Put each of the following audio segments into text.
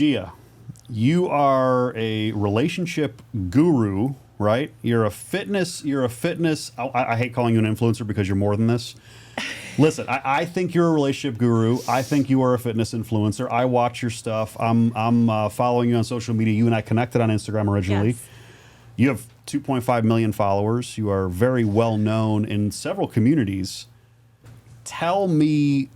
Gia, you are a relationship guru, right? You're a fitness. I hate calling you an influencer because you're more than this. Listen, I think you're a relationship guru. I think you are a fitness influencer. I watch your stuff. I'm following you on social media. You and I connected on Instagram originally. Yes. You have 2.5 million followers. You are very well known in several communities. Tell me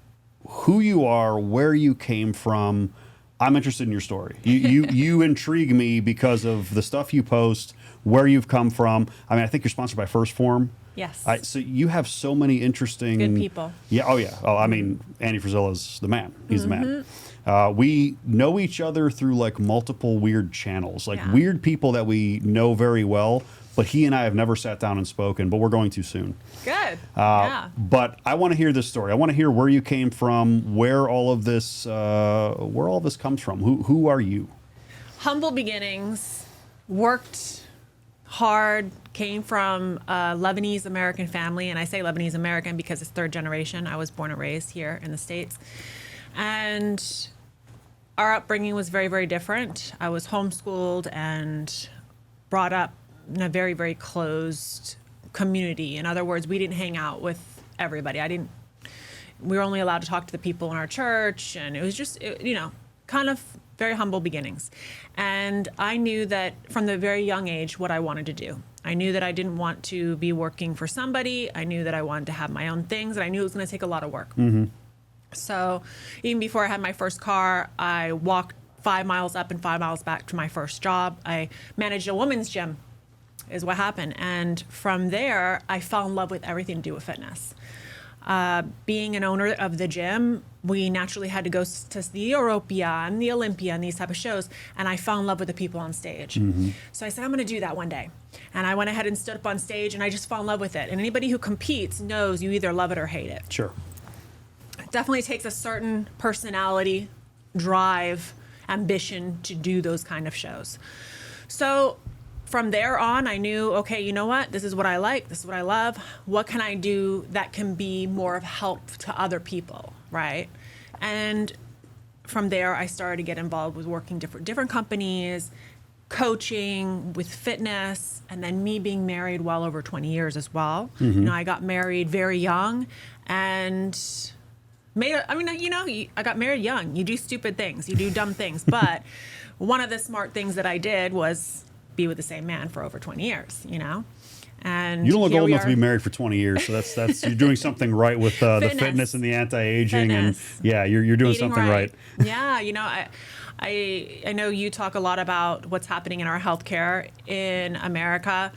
who you are, where you came from. I'm interested in your story. You intrigue me because of the stuff you post, where you've come from. I mean, I think you're sponsored by First Form. Yes. So you have so many interesting... Good people. Yeah. Oh, yeah. Oh, I mean, Andy Frizilla's the man. He's the man. We know each other through like multiple weird channels, like weird people that we know very well, but he and I have never sat down and spoken, but we're going to soon. Good. But I want to hear this story. I want to hear where you came from, where all this comes from. Who are you? Humble beginnings, worked hard, came from a Lebanese American family, and I say Lebanese American because it's third generation. I was born and raised here in the States. And our upbringing was very, very different. I was homeschooled and brought up in a very, very closed community. In other words, we didn't hang out with everybody. We were only allowed to talk to the people in our church, and it was just, kind of very humble beginnings. And I knew that from the very young age what I wanted to do. I knew that I didn't want to be working for somebody. I knew that I wanted to have my own things, and I knew it was going to take a lot of work. So even before I had my first car, I walked 5 miles up and 5 miles back to my first job. I managed a women's gym is what happened. And from there, I fell in love with everything to do with fitness. Being an owner of the gym, we naturally had to go to the Europia and the Olympia and these type of shows. And I fell in love with the people on stage. So I said, I'm going to do that one day. And I went ahead and stood up on stage, and I just fell in love with it. And anybody who competes knows you either love it or hate it. Sure. It definitely takes a certain personality, drive, ambition to do those kind of shows. So from there on, I knew, okay, you know what? This is what I like. This is what I love. What can I do that can be more of help to other people, right? And from there, I started to get involved with working different companies, coaching with fitness, and then me being married well over 20 years as well. I got married very young, and I got married young. You do stupid things, you do dumb things, but one of the smart things that I did was be with the same man for over 20 years, And you don't look old enough to be married for 20 years, so that's you're doing something right with the fitness and the anti-aging, and you're doing Eating something right. Yeah, I know you talk a lot about what's happening in our healthcare in America,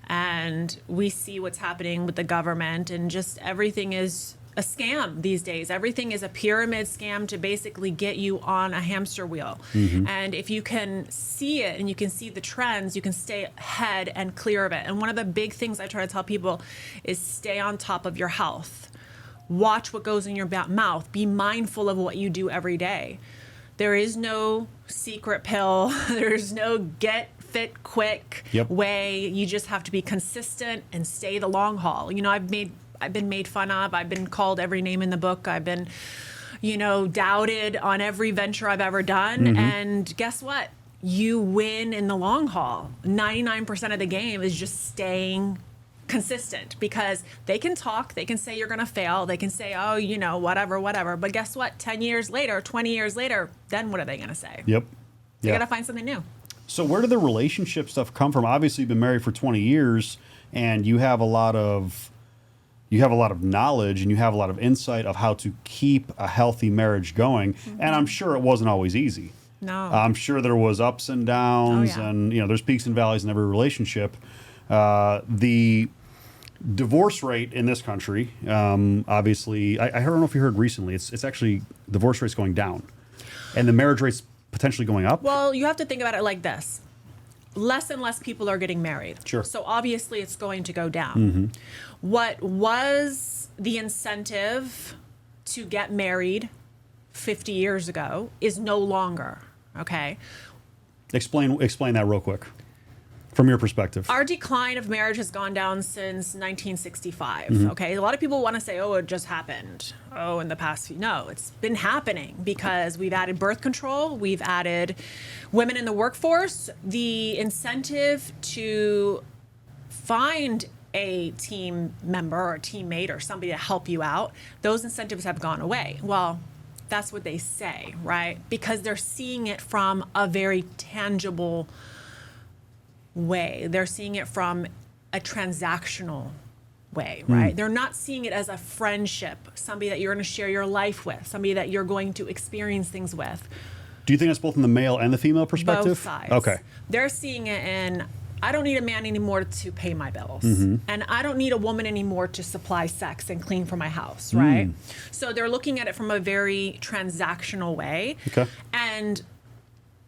and we see what's happening with the government, and just everything is a scam these days. Everything is a pyramid scam to basically get you on a hamster wheel. And if you can see it and you can see the trends, you can stay ahead and clear of it. And one of the big things I try to tell people is stay on top of your health. Watch what goes in your mouth. Be mindful of what you do every day. There is no secret pill. There's no get fit quick way. You just have to be consistent and stay the long haul. I've been made fun of. I've been called every name in the book. I've been, doubted on every venture I've ever done. And guess what? You win in the long haul. 99% of the game is just staying consistent, because they can talk, they can say you're going to fail, they can say, oh, whatever. But guess what? 10 years later, 20 years later, then what are they going to say? Yep. You got to find something new. So where did the relationship stuff come from? Obviously, you've been married for 20 years, and you have a lot of knowledge, and you have a lot of insight of how to keep a healthy marriage going. And I'm sure it wasn't always easy. No. I'm sure there was ups and downs, and there's peaks and valleys in every relationship. The divorce rate in this country, obviously, I don't know if you heard recently, it's actually, divorce rate's going down, and the marriage rate's potentially going up. Well, you have to think about it like this. Less and less people are getting married. Sure. So obviously it's going to go down. What was the incentive to get married 50 years ago is no longer, okay? Explain that real quick. from your perspective? Our decline of marriage has gone down since 1965. Okay, a lot of people want to say, "Oh, it just happened." Oh, in the past few. No, it's been happening because we've added birth control, we've added women in the workforce. The incentive to find a team member or a teammate or somebody to help you out, those incentives have gone away. Well, that's what they say, right? Because they're seeing it from a very tangible way. They're seeing it from a transactional way, right? They're not seeing it as a friendship, somebody that you're going to share your life with, somebody that you're going to experience things with. Do you think that's both in the male and the female perspective? Both sides. Okay. They're seeing it in, I don't need a man anymore to pay my bills. And I don't need a woman anymore to supply sex and clean for my house, right? So they're looking at it from a very transactional way. Okay. And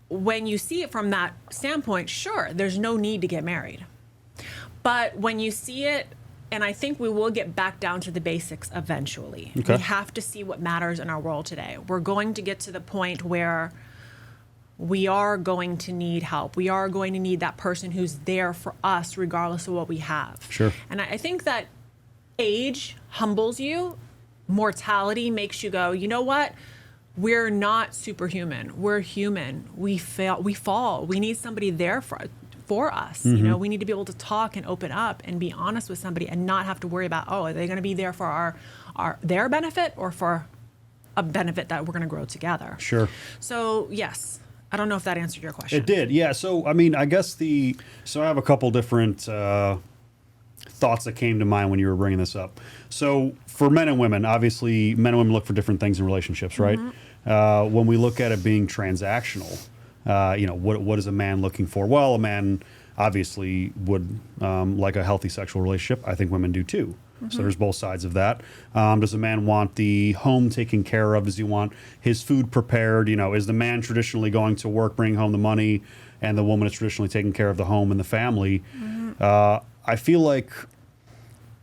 when you see it from that standpoint, sure, there's no need to get married. But when you see it, and I think we will get back down to the basics eventually. Okay. We have to see what matters in our world today. We're going to get to the point where we are going to need help. We are going to need that person who's there for us regardless of what we have. Sure. And I think that age humbles you. Mortality makes you go, you know what? We're not superhuman. We're human. We fail. We fall. We need somebody there for us. You know, we need to be able to talk and open up and be honest with somebody and not have to worry about, oh, are they going to be there for their benefit or for a benefit that we're going to grow together? Sure. So yes, I don't know if that answered your question. It did. Yeah. So I mean, I guess so I have a couple different thoughts that came to mind when you were bringing this up. So for men and women, obviously, men and women look for different things in relationships, right? When we look at it being transactional, you know, what is a man looking for? Well, a man obviously would like a healthy sexual relationship. I think women do too. So there's both sides of that. Does a man want the home taken care of? Does he want his food prepared? You know, is the man traditionally going to work, bring home the money, and the woman is traditionally taking care of the home and the family? I feel like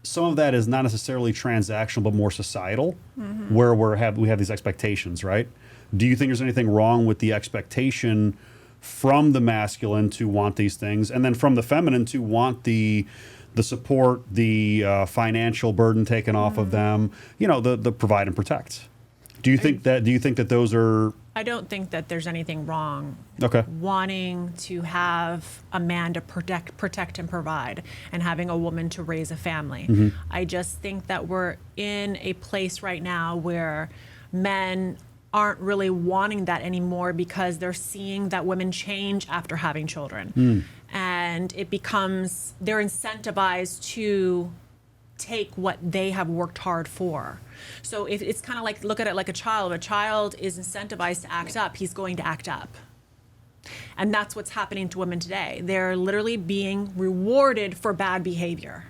some of that is not necessarily transactional, but more societal, where we have these expectations, right? Do you think there's anything wrong with the expectation from the masculine to want these things, and then from the feminine to want the support, the financial burden taken off of them, you know, the provide and protect? Do you think that those are? I don't think that there's anything wrong Okay. wanting to have a man to protect and provide and having a woman to raise a family. I just think that we're in a place right now where men aren't really wanting that anymore because they're seeing that women change after having children. And it becomes, they're incentivized to take what they have worked hard for. So if it's kind of like, look at it like a child. A child is incentivized to act up. He's going to act up. And that's what's happening to women today. They're literally being rewarded for bad behavior.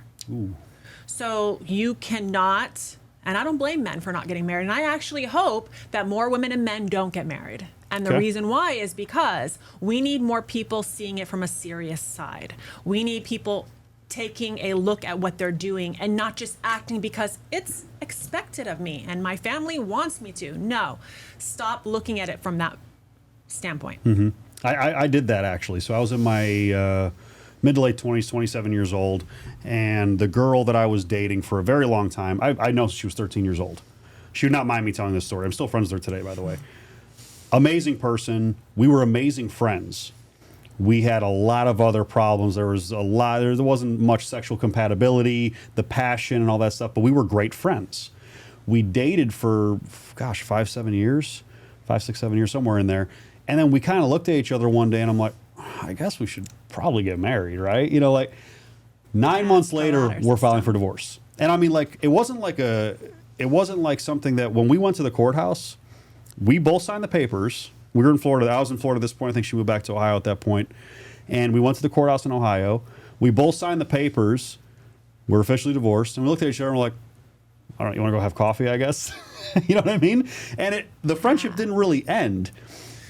So you cannot, and I don't blame men for not getting married. And I actually hope that more women and men don't get married. And the reason why is because we need more people seeing it from a serious side. We need people taking a look at what they're doing and not just acting because it's expected of me and my family wants me to. No, stop looking at it from that standpoint. I did that actually. So I was in my mid to late 20s, 27 years old, and the girl that I was dating for a very long time, I know she was 13 years old. She would not mind me telling this story. I'm still friends with her today, by the way. Amazing person. We were amazing friends. We had a lot of other problems. There wasn't much sexual compatibility, the passion and all that stuff, but we were great friends. We dated for, 5, 7 years, 5, 6, 7 years, somewhere in there. And then we kind of looked at each other one day and I'm like, I guess we should probably get married, right? You know, like 9 months later, we're filing for divorce. And I mean, like, it wasn't like something that when we went to the courthouse, we both signed the papers. We were in Florida. I was in Florida at this point. I think she moved back to Ohio at that point. And we went to the courthouse in Ohio. We both signed the papers. We're officially divorced. And we looked at each other and we're like, I don't know, you want to go have coffee, I guess? You know what I mean? And the friendship didn't really end.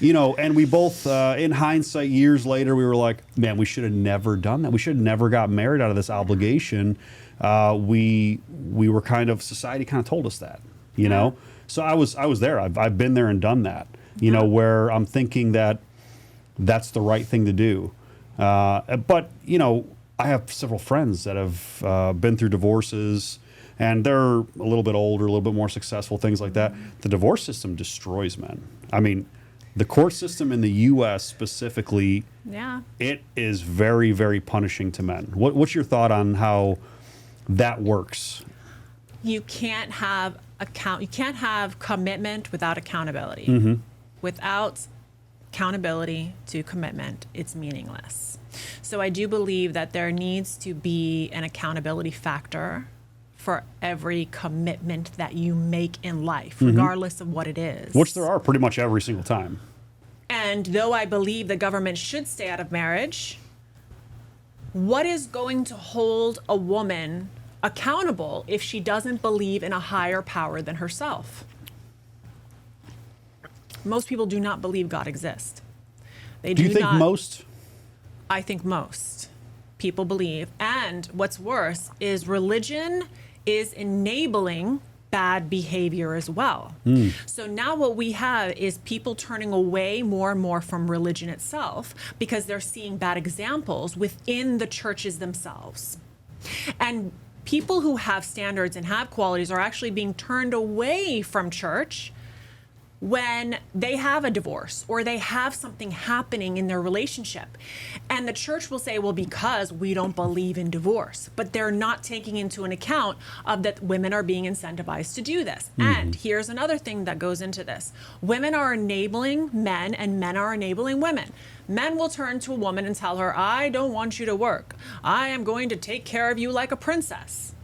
You know, and we both, in hindsight, years later, we were like, man, we should have never done that. We should have never got married out of this obligation. We were society kind of told us that, you know? So I was there. I've been there and done that. You know, where I'm thinking that that's the right thing to do. But, you know, I have several friends that have been through divorces, and they're a little bit older, a little bit more successful, things like that. The divorce system destroys men. I mean, the court system in the U.S. specifically, it is very, very punishing to men. What's your thought on how that works? You can't have commitment without accountability. Without accountability to commitment, it's meaningless. So I do believe that there needs to be an accountability factor for every commitment that you make in life, regardless of what it is. Which there are pretty much every single time. And though I believe the government should stay out of marriage, what is going to hold a woman accountable if she doesn't believe in a higher power than herself? Most people do not believe God exists. They do you think most? I think most people believe. And what's worse is religion is enabling bad behavior as well. So now what we have is people turning away more and more from religion itself because they're seeing bad examples within the churches themselves. And people who have standards and have qualities are actually being turned away from church when they have a divorce or they have something happening in their relationship. And the church will say, well, because we don't believe in divorce, but they're not taking into an account of that women are being incentivized to do this. And here's another thing that goes into this. Women are enabling men and men are enabling women. Men will turn to a woman and tell her, I don't want you to work. I am going to take care of you like a princess.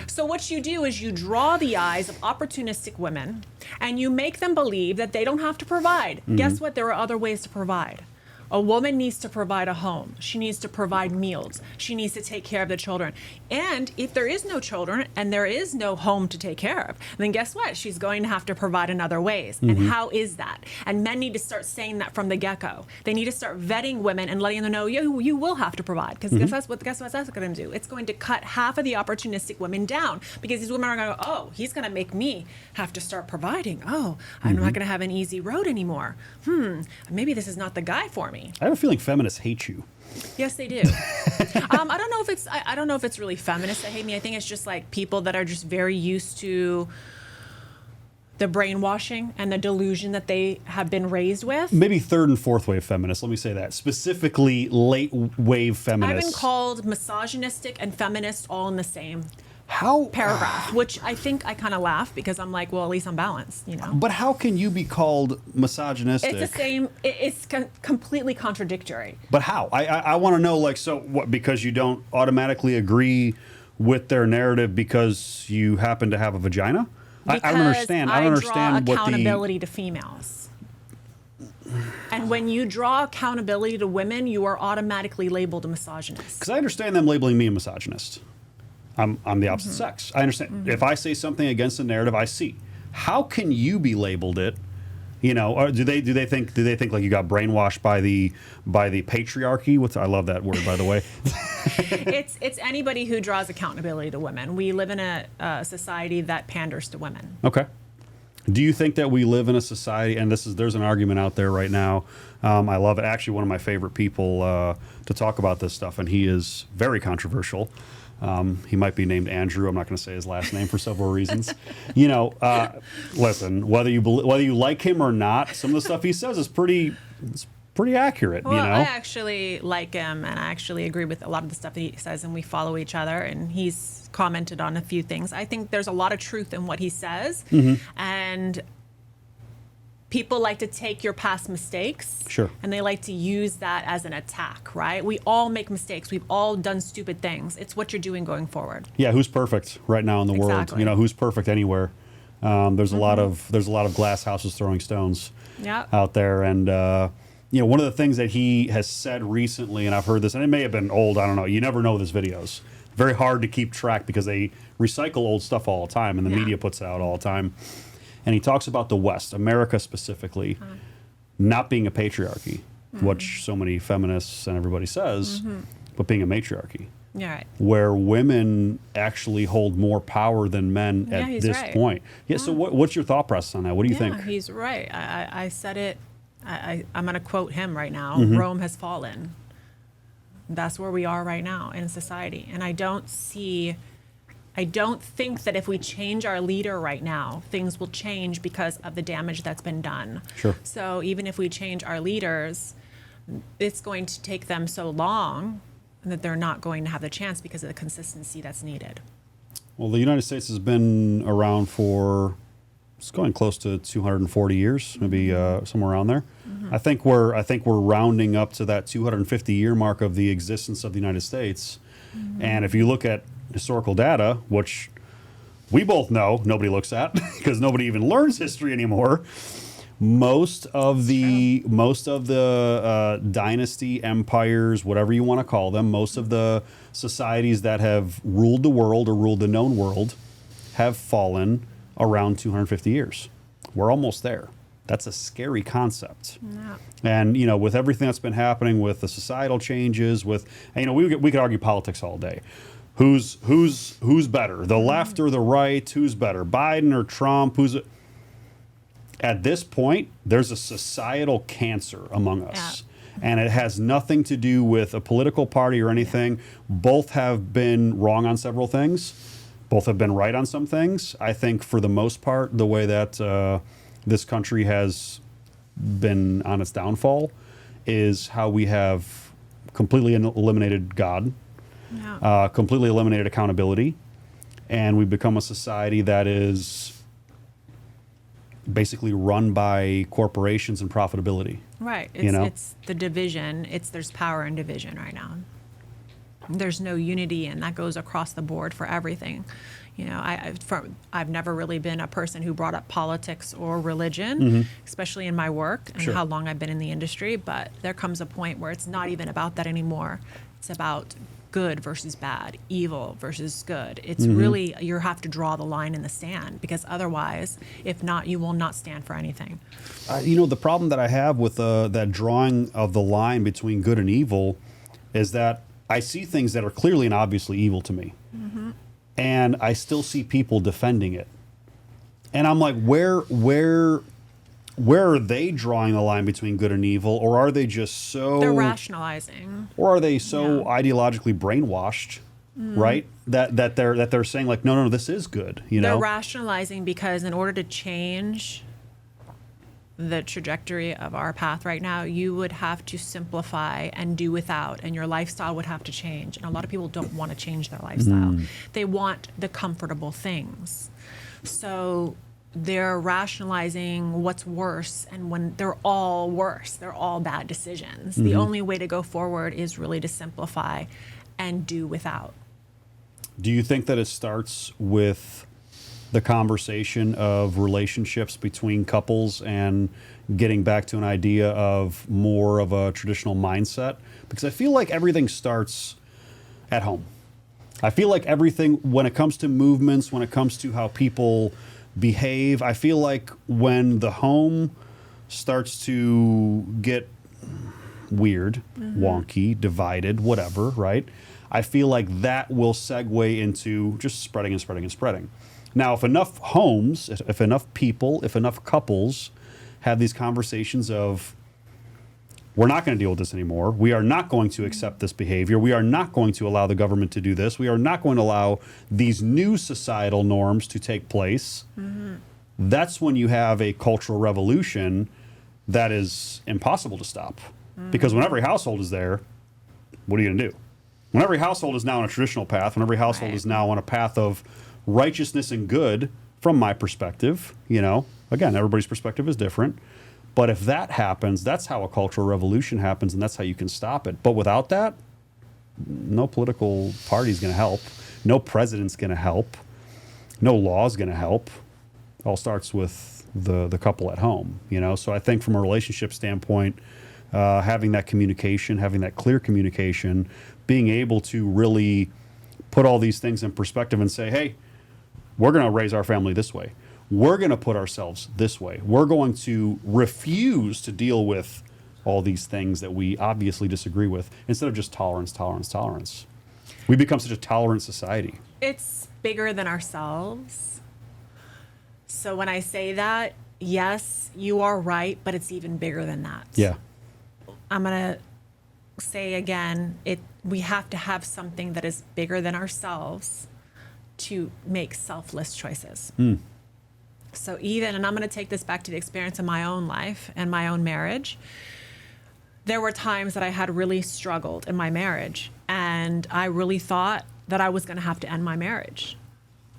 So what you do is you draw the eyes of opportunistic women and you make them believe that they don't have to provide. Guess what? There are other ways to provide. A woman needs to provide a home. She needs to provide meals. She needs to take care of the children. And if there is no children and there is no home to take care of, then guess what? She's going to have to provide in other ways. And how is that? And men need to start saying that from the get-go. They need to start vetting women and letting them know, you will have to provide. Because guess what that's going to do? It's going to cut half of the opportunistic women down because these women are going to go, oh, he's going to make me have to start providing. Oh, I'm not going to have an easy road anymore. Maybe this is not the guy for me. I have a feeling feminists hate you. Yes, they do. I don't know if it's. I don't know if it's really feminists that hate me. I think it's just like people that are just very used to the brainwashing and the delusion that they have been raised with. Maybe third and fourth wave feminists. Let me say that specifically, late wave feminists. I've been called misogynistic and feminist all in the same paragraph, which I think I kind of laugh because I'm like, well, at least I'm balanced, you know. But how can you be called misogynistic? It's the same. It's completely contradictory. But how? I want to know, like, so what? Because you don't automatically agree with their narrative because you happen to have a vagina? I don't understand. I don't understand draw accountability to females. And when you draw accountability to women, you are automatically labeled a misogynist. Because I understand them labeling me a misogynist. I'm the opposite sex. I understand. If I say something against the narrative, I see. How can you be labeled it? You know, or do they think like you got brainwashed by the patriarchy? I love that word, by the way. It's anybody who draws accountability to women. We live in a society that panders to women. Okay. Do you think that we live in a society, and there's an argument out there right now. I love it. Actually, one of my favorite people to talk about this stuff, and he is very controversial. He might be named Andrew. I'm not going to say his last name for several reasons. You know, listen, whether you like him or not, some of the stuff he says is pretty accurate. Well, you know, I actually like him, and I actually agree with a lot of the stuff that he says, and we follow each other. And he's commented on a few things. I think there's a lot of truth in what he says, and people like to take your past mistakes, sure, and they like to use that as an attack, right? We all make mistakes. We've all done stupid things. It's what you're doing going forward. Yeah, who's perfect right now in the world? You know, who's perfect anywhere? There's a lot of glass houses throwing stones out there, and you know, one of the things that he has said recently, and I've heard this, and it may have been old. I don't know. You never know with his videos. Very hard to keep track because they recycle old stuff all the time, and the media puts it out all the time. And he talks about the West, America specifically, not being a patriarchy, which so many feminists and everybody says, but being a matriarchy. Yeah, right. Where women actually hold more power than men at this point. Yeah, so what's your thought process on that? What do you think? He's right. I said it I'm going to quote him right now. Mm-hmm. Rome has fallen. That's where we are right now in society. And I don't think that if we change our leader right now, things will change because of the damage that's been done. Sure. So even if we change our leaders, it's going to take them so long that they're not going to have the chance because of the consistency that's needed. Well, the United States has been around for, it's going close to 240 years, maybe somewhere around there. Mm-hmm. I think we're rounding up to that 250 year mark of the existence of the United States. Mm-hmm. And if you look at historical data, which we both know nobody looks at because nobody even learns history anymore, most of the dynasty empires, whatever you want to call them, most of the societies that have ruled the world or ruled the known world have fallen around 250 years. We're almost there. That's a scary concept. Yeah. And, you know, with everything that's been happening with the societal changes, with, and, you know, we could argue politics all day. Who's better, the left or the right? Who's better, Biden or Trump? At this point, there's a societal cancer among us. Yeah. And it has nothing to do with a political party or anything. Yeah. Both have been wrong on several things. Both have been right on some things. I think for the most part, the way that this country has been on its downfall is how we have completely eliminated God, completely eliminated accountability, and we've become a society that is basically run by corporations and profitability. Right. It's the division. There's power in division right now. There's no unity, and that goes across the board for everything. You know, I've never really been a person who brought up politics or religion, especially in my work and how long I've been in the industry. But there comes a point where it's not even about that anymore. It's about good versus bad, evil versus good. It's really, you have to draw the line in the sand, because otherwise, if not, you will not stand for anything. You know, the problem that I have with that drawing of the line between good and evil is that I see things that are clearly and obviously evil to me. Mm-hmm. And I still see people defending it. And I'm like, where are they drawing the line between good and evil? Or are they just so... They're rationalizing. Or are they so ideologically brainwashed, right? That they're saying like, no, this is good, you know? They're rationalizing because in order to change the trajectory of our path right now, you would have to simplify and do without, and your lifestyle would have to change. And a lot of people don't want to change their lifestyle. They want the comfortable things. So they're rationalizing what's worse, and when they're all worse, they're all bad decisions. The only way to go forward is really to simplify and do without. Do you think that it starts with the conversation of relationships between couples and getting back to an idea of more of a traditional mindset? Because I feel like everything starts at home. I feel like everything, when it comes to movements, when it comes to how people behave, I feel like when the home starts to get weird, wonky, divided, whatever, right? I feel like that will segue into just spreading and spreading and spreading. Now, if enough homes, if enough people, if enough couples have these conversations of, we're not going to deal with this anymore, we are not going to accept this behavior, we are not going to allow the government to do this, we are not going to allow these new societal norms to take place, that's when you have a cultural revolution that is impossible to stop. Because when every household is there, what are you going to do? When every household is now on a traditional path, when every household is now on a path of righteousness and good, from my perspective, you know, again, everybody's perspective is different. But if that happens, that's how a cultural revolution happens, and that's how you can stop it. But without that, no political party is going to help. No president's going to help. No law is going to help. It all starts with the couple at home, you know? So I think from a relationship standpoint, having that communication, having that clear communication, being able to really put all these things in perspective and say, hey, we're going to raise our family this way. We're going to put ourselves this way. We're going to refuse to deal with all these things that we obviously disagree with, instead of just tolerance, tolerance, tolerance. We become such a tolerant society. It's bigger than ourselves. So when I say that, yes, you are right, but it's even bigger than that. Yeah. I'm going to say again, we have to have something that is bigger than ourselves to make selfless choices. So and I'm going to take this back to the experience of my own life and my own marriage. There were times that I had really struggled in my marriage, and I really thought that I was going to have to end my marriage.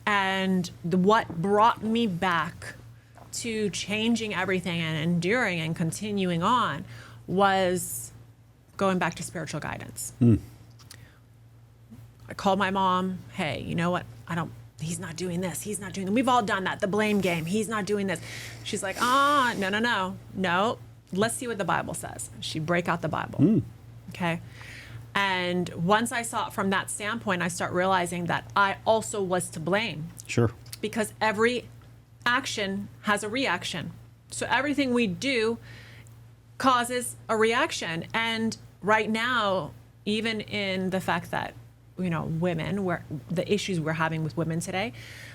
And what brought me back to changing everything and enduring and continuing on was going back to spiritual guidance. I called my mom, hey, you know what? He's not doing this. He's not doing that. We've all done that. The blame game. He's not doing this. She's like, no. Let's see what the Bible says. She'd break out the Bible. Okay. And once I saw it from that standpoint, I start realizing that I also was to blame. Sure. Because every action has a reaction. So everything we do causes a reaction. And right now, even in the fact that, women, the issues we're having with women today,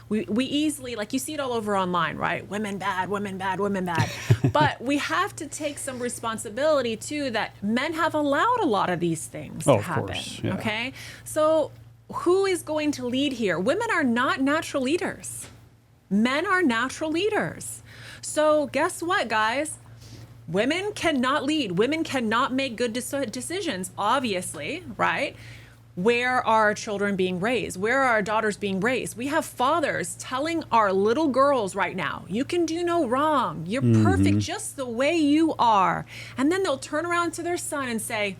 we easily, like you see it all over online, right? Women bad, women bad, women bad. But we have to take some responsibility too that men have allowed a lot of these things to happen. Course, yeah. Okay? So who is going to lead here? Women are not natural leaders. Men are natural leaders. So guess what, guys? Women cannot lead. Women cannot make good decisions, obviously, right? Where are our children being raised? Where are our daughters being raised? We have fathers telling our little girls right now, you can do no wrong. You're perfect just the way you are. And then they'll turn around to their son and say,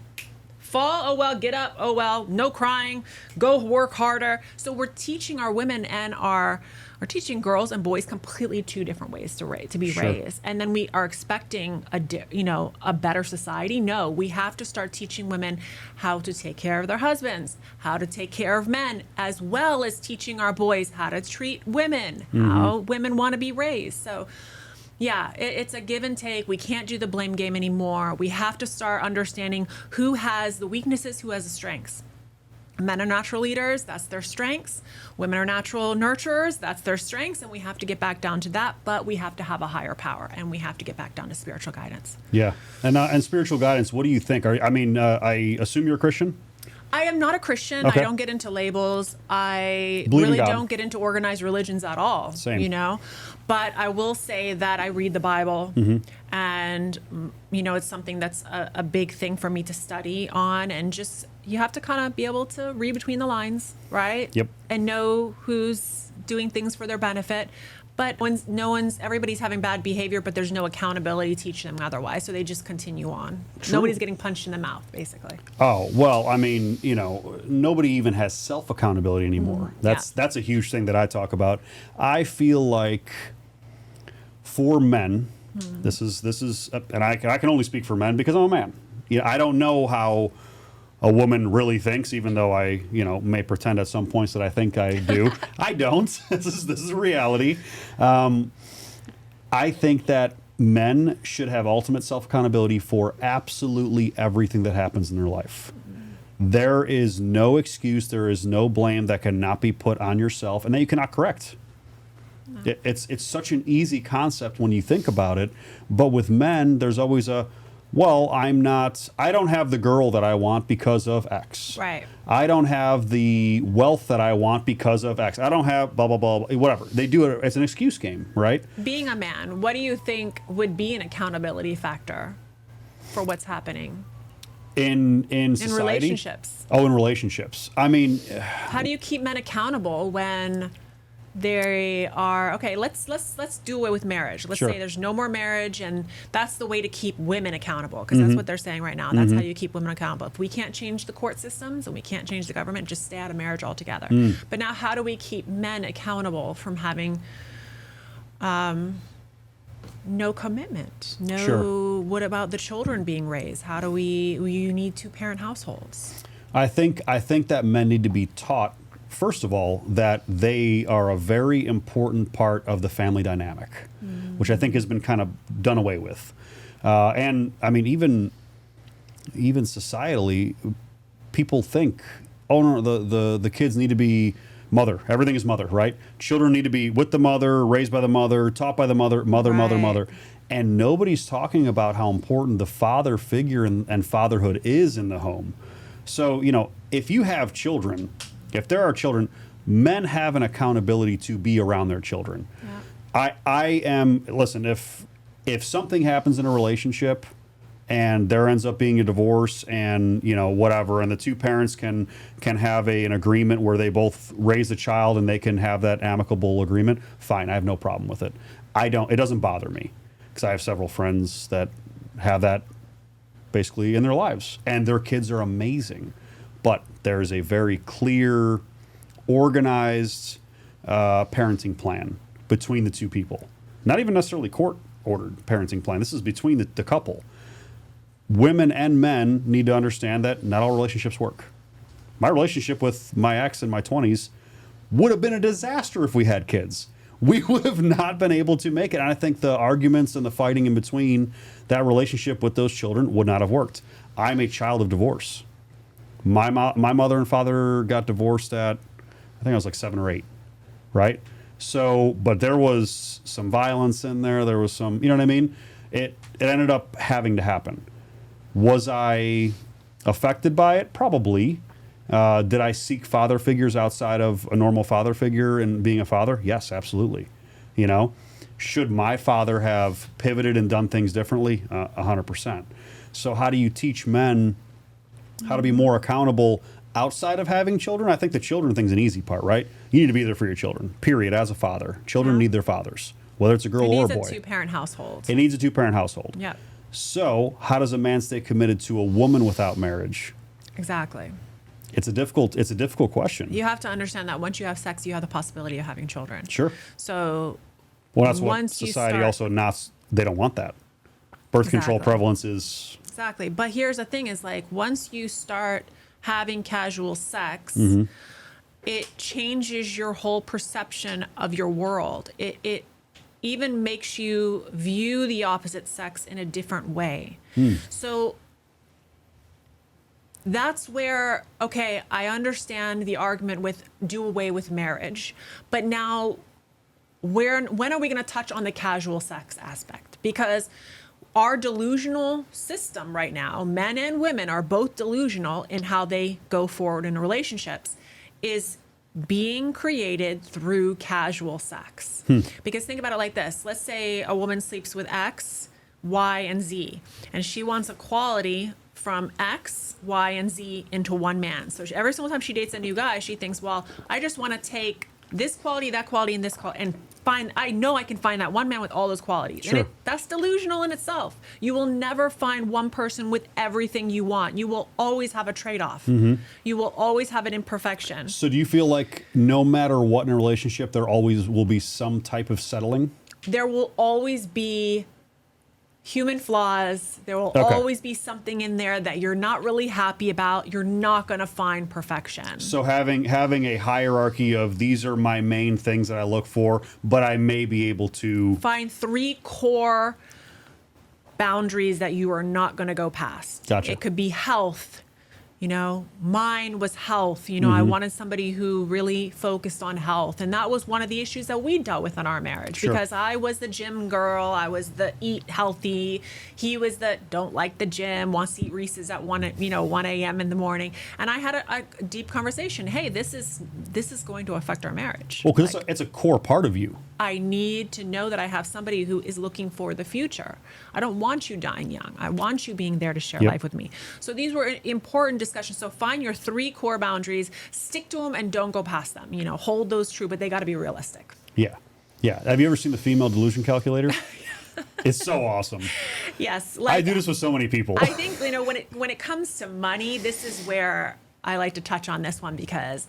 fall, oh well, get up, oh well, no crying, go work harder. So we're teaching our women and we're teaching girls and boys completely two different ways to be raised. And then we are expecting a better society. No, we have to start teaching women how to take care of their husbands, how to take care of men, as well as teaching our boys how to treat women, how women want to be raised. So yeah, it's a give and take. We can't do the blame game anymore. We have to start understanding who has the weaknesses, who has the strengths. Men are natural leaders, that's their strengths. Women are natural nurturers, that's their strengths. And we have to get back down to that, but we have to have a higher power, and we have to get back down to spiritual guidance. Yeah. And spiritual guidance, what do you think? I assume you're a Christian? I am not a Christian. Okay. I don't get into labels. I Believe in really God. don't get into organized religions at all. Same. But I will say that I read the Bible, and it's something that's a big thing for me to study on, and just you have to kind of be able to read between the lines, right? Yep. And know who's doing things for their benefit. But everybody's having bad behavior, but there's no accountability to teach them otherwise. So they just continue on. True. Nobody's getting punched in the mouth, basically. Oh, well, nobody even has self-accountability anymore. That's a huge thing that I talk about. I feel like for men, this is, and I can only speak for men because I'm a man. I don't know how a woman really thinks, even though I, may pretend at some points that I think I do. I don't. This is a reality. I think that men should have ultimate self-accountability for absolutely everything that happens in their life. There is no excuse, there is no blame that cannot be put on yourself and that you cannot correct. No. It's such an easy concept when you think about it, but with men, there's always I don't have the girl that I want because of X. Right. I don't have the wealth that I want because of X. I don't have blah, blah, blah, whatever. They do it as an excuse game, right? Being a man, what do you think would be an accountability factor for what's happening? In society? In relationships. Oh, in relationships. I mean... How do you keep men accountable when... they are okay. Let's do away with marriage. Let's say there's no more marriage, and that's the way to keep women accountable, because that's what they're saying right now. That's how you keep women accountable. If we can't change the court systems and we can't change the government, just stay out of marriage altogether. But now, how do we keep men accountable from having no commitment? What about the children being raised? How do you need 2-parent households? I think that men need to be taught, first of all, that they are a very important part of the family dynamic, which I think has been kind of done away with. And I mean, even societally, people think, oh no, the kids need to be Mother. Everything is mother, right? Children need to be with the mother, raised by the mother, taught by the mother, mother, Right. mother. And nobody's talking about how important the father figure and fatherhood is in the home. So, you know, if you have children, if there are children, men have an accountability to be around their children. Yeah. I am, listen, if something happens in a relationship and there ends up being a divorce and, you know, whatever, and the two parents can have an agreement where they both raise a child and they can have that amicable agreement, fine, I have no problem with it. It doesn't bother me because I have several friends that have that basically in their lives and their kids are amazing. But there's a very clear, organized parenting plan between the two people. Not even necessarily court-ordered parenting plan. This is between the couple. Women and men need to understand that not all relationships work. My relationship with my ex in my 20s would have been a disaster if we had kids. We would have not been able to make it. And I think the arguments and the fighting in between that relationship with those children would not have worked. I'm a child of divorce. My mother and father got divorced at, I think I was like 7 or 8, right? So, but there was some violence in there. There was some, you know what I mean? It ended up having to happen. Was I affected by it? Probably. Did I seek father figures outside of a normal father figure and being a father? Yes, absolutely. You know, should my father have pivoted and done things differently? 100%. So how do you teach men how to be more accountable outside of having children? I think the children thing's an easy part, right? You need to be there for your children, period, as a father. Children need their fathers, whether it's a girl or a boy. It needs a two-parent household. It needs a two-parent household. Yeah. So how does a man stay committed to a woman without marriage? Exactly. It's a difficult question. You have to understand that once you have sex, you have the possibility of having children. Sure. So Well, that's what once you society start- also not, they don't want that. Birth control Exactly. prevalence is, Exactly. But here's the thing is like once you start having casual sex, it changes your whole perception of your world. It even makes you view the opposite sex in a different way. So that's where, okay, I understand the argument with do away with marriage, but now when are we going to touch on the casual sex aspect? Because our delusional system right now, men and women are both delusional in how they go forward in relationships, is being created through casual sex. Because think about it like this. Let's say a woman sleeps with X, Y, and Z, and she wants equality from X, Y, and Z into one man. So every single time she dates a new guy, she thinks, well, I just want to take this quality, and this quality, and I know I can find that one man with all those qualities. Sure. And that's delusional in itself. You will never find one person with everything you want. You will always have a trade-off. You will always have an imperfection. so do you feel like no matter what in a relationship, there always will be some type of settling? There will always be human flaws. There will Okay. always be something in there that you're not really happy about. You're not going to find perfection. So having a hierarchy of these are my main things that I look for, but I may be able to Find 3 core boundaries that you are not going to go past. Gotcha. It could be health. You know, mine was health. You know, I wanted somebody who really focused on health. And that was one of the issues that we dealt with in our marriage. Sure. Because I was the gym girl. I was the eat healthy. He was the don't like the gym, wants to eat Reese's at 1 a.m. in the morning. And I had a deep conversation. Hey, this is going to affect our marriage. well, because it's a core part of you. I need to know that I have somebody who is looking for the future. I don't want you dying young. I want you being there to share Yep. life with me. So these were important discussions. So find your 3 core boundaries, stick to them, and don't go past them. You know, hold those true, but they got to be realistic. Yeah. Have you ever seen the female delusion calculator? It's so awesome. Yes. I do this with so many people. I think, you know, when it comes to money, this is where I like to touch on this one because,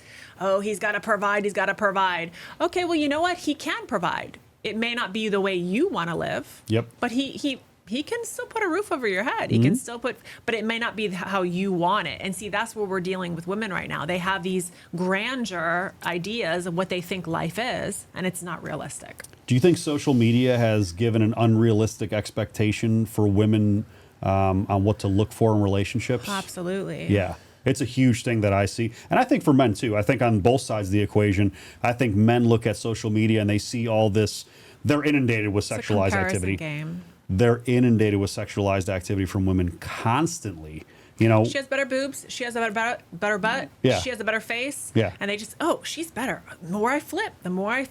he's got to provide. Okay, well, you know what? He can provide. It may not be the way you want to live. Yep. But he can still put a roof over your head. He can still but it may not be how you want it. And see, that's where we're dealing with women right now. They have these grandeur ideas of what they think life is, and it's not realistic. Do you think social media has given an unrealistic expectation for women on what to look for in relationships? Absolutely. Yeah. It's a huge thing that I see. And I think for men too. I think on both sides of the equation, I think men look at social media and they see all this, they're inundated with sexualized activity. Game. They're inundated with sexualized activity from women constantly. You know, she has better boobs. She has a better butt. Yeah. She has a better face. Yeah. And they just, oh, she's better. The more I flip, the more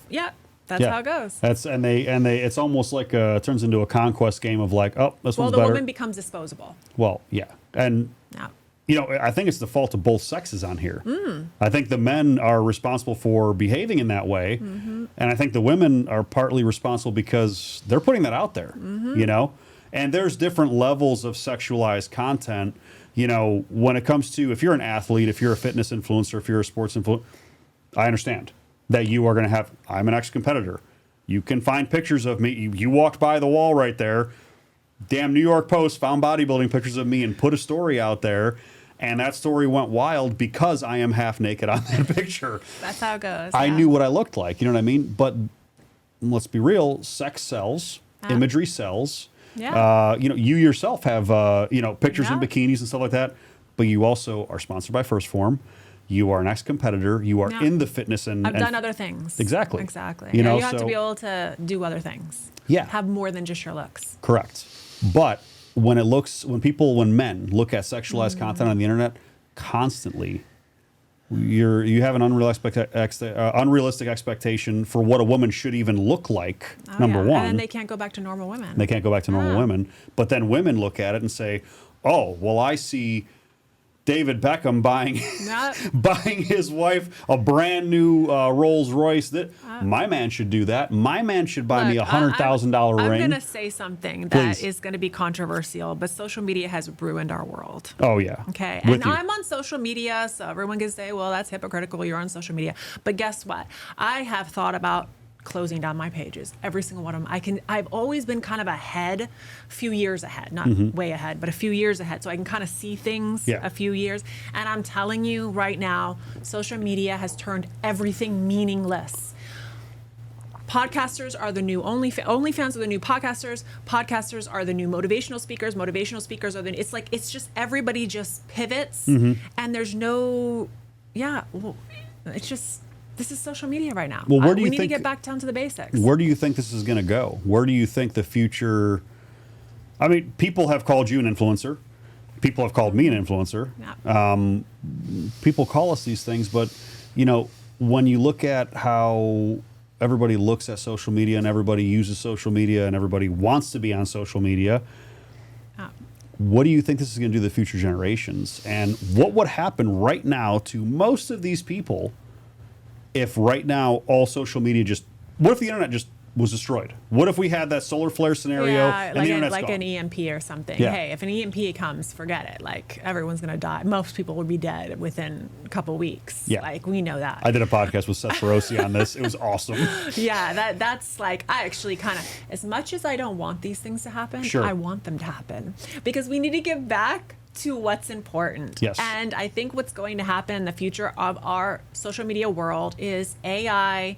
that's how it goes. And they it's almost like it turns into a conquest game of like, oh, this one's the better. woman becomes disposable. Well, yeah. And Yeah. you know, I think it's the fault of both sexes on here. I think the men are responsible for behaving in that way. And I think the women are partly responsible because they're putting that out there, you know? And there's different levels of sexualized content, you know, when it comes to, if you're an athlete, if you're a fitness influencer, if you're a sports influencer, I understand that you are going to have, I'm an ex-competitor. You can find pictures of me. You walked by the wall right there. Damn New York Post found bodybuilding pictures of me and put a story out there. And that story went wild because I am half naked on that picture. That's how it goes. I yeah. knew what I looked like. You know what I mean? But let's be real. Sex sells. Imagery sells. Yeah. You know, you yourself have, you know, pictures in Yeah. bikinis and stuff like that. But you also are sponsored by First Form. You are an ex-competitor. You are Yeah. in the fitness and... I've done other things. Exactly. Exactly. You know, you have so- to be able to do other things. Yeah. Have more than just your looks. Correct. But when when men look at sexualized content on the internet constantly, you have an unrealistic expectation for what a woman should even look like, Oh, number yeah. one. And then they can't go back to normal women. They can't go back to normal women. But then women look at it and say, oh, well, I see David Beckham buying Yep. buying his wife a brand new Rolls Royce. My man should do that. My man should buy me a $100,000 ring. I'm going to say something that Please. is going to be controversial, but social media has ruined our world. Oh, yeah. Okay. With And you. I'm on social media, so everyone can say, well, that's hypocritical. You're on social media. But guess what? I have thought about closing down my pages, every single one of them. I've always been kind of ahead, a few years ahead, not way ahead, but a few years ahead. So I can kind of see things a few years. And I'm telling you right now, social media has turned everything meaningless. Podcasters are the new OnlyFans are the new podcasters. Podcasters are the new motivational speakers. Motivational speakers are it's just everybody just pivots and there's no, it's just, this is social media right now. Well, where do you we need to think- get back down to the basics. Where do you think this is going to go? Where do you think the future... I mean, people have called you an influencer. People have called me an influencer. Yeah. People call us these things, but, you know, when you look at how everybody looks at social media and everybody uses social media and everybody wants to be on social media, what do you think this is going to do to the future generations? And what would happen right now to most of these people if right now all social media what if the internet just was destroyed? What if we had that solar flare scenario and the internet's like gone? an EMP or something. Yeah. Hey, if an EMP comes, forget it. Like everyone's gonna die. Most people would be dead within a couple weeks. Yeah. Like we know that. I did a podcast with Seth Ferosi on this. It was awesome. Yeah, that's like, I actually kind of, as much as I don't want these things to happen, Sure. I want them to happen because we need to give back to what's important. Yes. And I think what's going to happen in the future of our social media world is AI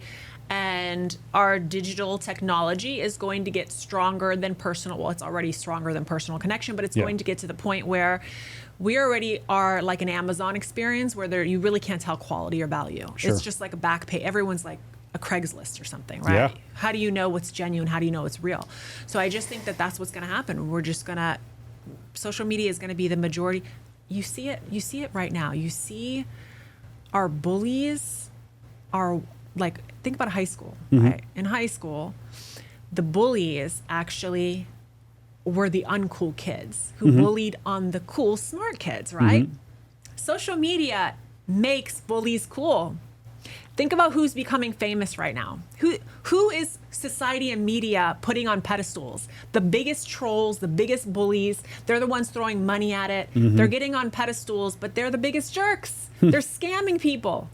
and our digital technology is going to get stronger than personal. Well, it's already stronger than personal connection, but it's going to get to the point where we already are like an Amazon experience where you really can't tell quality or value. Sure. It's just like a back page. Everyone's like a Craigslist or something, right? Yeah. How do you know what's genuine? How do you know it's real? So I just think that that's what's going to happen. We're just going to, social media is going to be the majority. You see it right now. You see our bullies are like, think about high school, right? In high school, the bullies actually were the uncool kids who bullied on the cool, smart kids, right? Social media makes bullies cool. Think about who's becoming famous right now. Who is society and media putting on pedestals? The biggest trolls, the biggest bullies. They're the ones throwing money at it. They're getting on pedestals, but they're the biggest jerks. They're scamming people.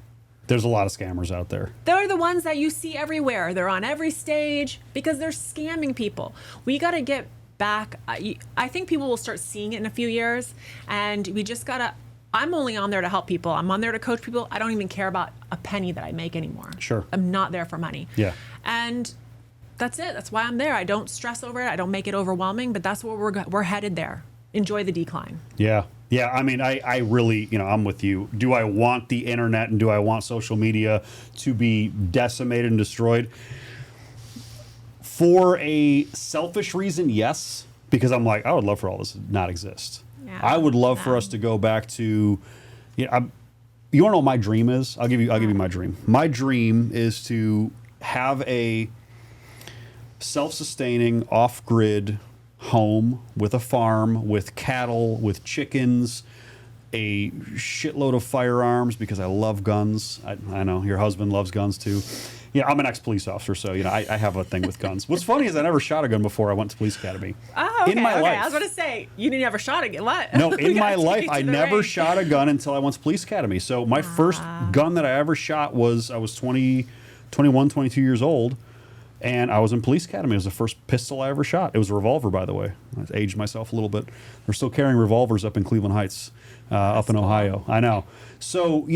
There's a lot of scammers out there. They're the ones that you see everywhere. They're on every stage because they're scamming people. We got to get back. I think people will start seeing it in a few years, and we just got to. I'm only on there to help people. I'm on there to coach people. I don't even care about a penny that I make anymore. Sure. I'm not there for money. Yeah. And that's it. That's why I'm there. I don't stress over it. I don't make it overwhelming, but that's where we're headed there. Enjoy the decline. Yeah. Yeah, I mean, I really, I'm with you. Do I want the internet and do I want social media to be decimated and destroyed? For a selfish reason, yes, because I'm like, I would love for all this to not exist. Yeah. I would love for us to go back to, you want to know what my dream is? I'll give you my dream. My dream is to have a self-sustaining, off-grid home with a farm, with cattle, with chickens, a shitload of firearms because I love guns. I know your husband loves guns too. Yeah, I'm an ex-police officer, so I have a thing with guns. What's funny is I never shot a gun before I went to police academy. Oh, okay. In my life. I was going to say, you never shot a gun. What? No, in my life, I never shot a gun until I went to police academy. So my first gun that I ever shot was, I was 21, 22 years old. And I was in police academy. It was the first pistol I ever shot. It was a revolver, by the way. I aged myself a little bit. They're still carrying revolvers up in Cleveland Heights, up in Ohio. I know. So,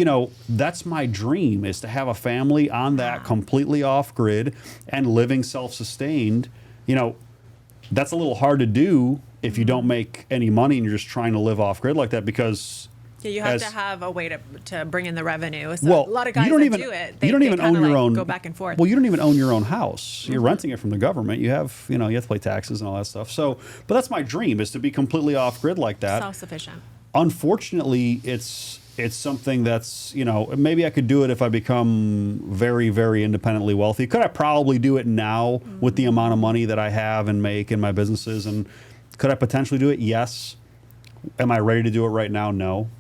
that's my dream, is to have a family on that, completely off grid and living self-sustained. That's a little hard to do if you don't make any money and you're just trying to live off grid like that, because you have to have a way to bring in the revenue. So a lot of guys you don't that even, do it, you don't even own your own. Go back and forth. Well, you don't even own your own house. You're renting it from the government. You have, you have to pay taxes and all that stuff. So, but that's my dream, is to be completely off grid like that. Self-sufficient. Unfortunately, it's something that's, maybe I could do it if I become very, very independently wealthy. Could I probably do it now with the amount of money that I have and make in my businesses? And could I potentially do it? Yes. Am I ready to do it right now? No.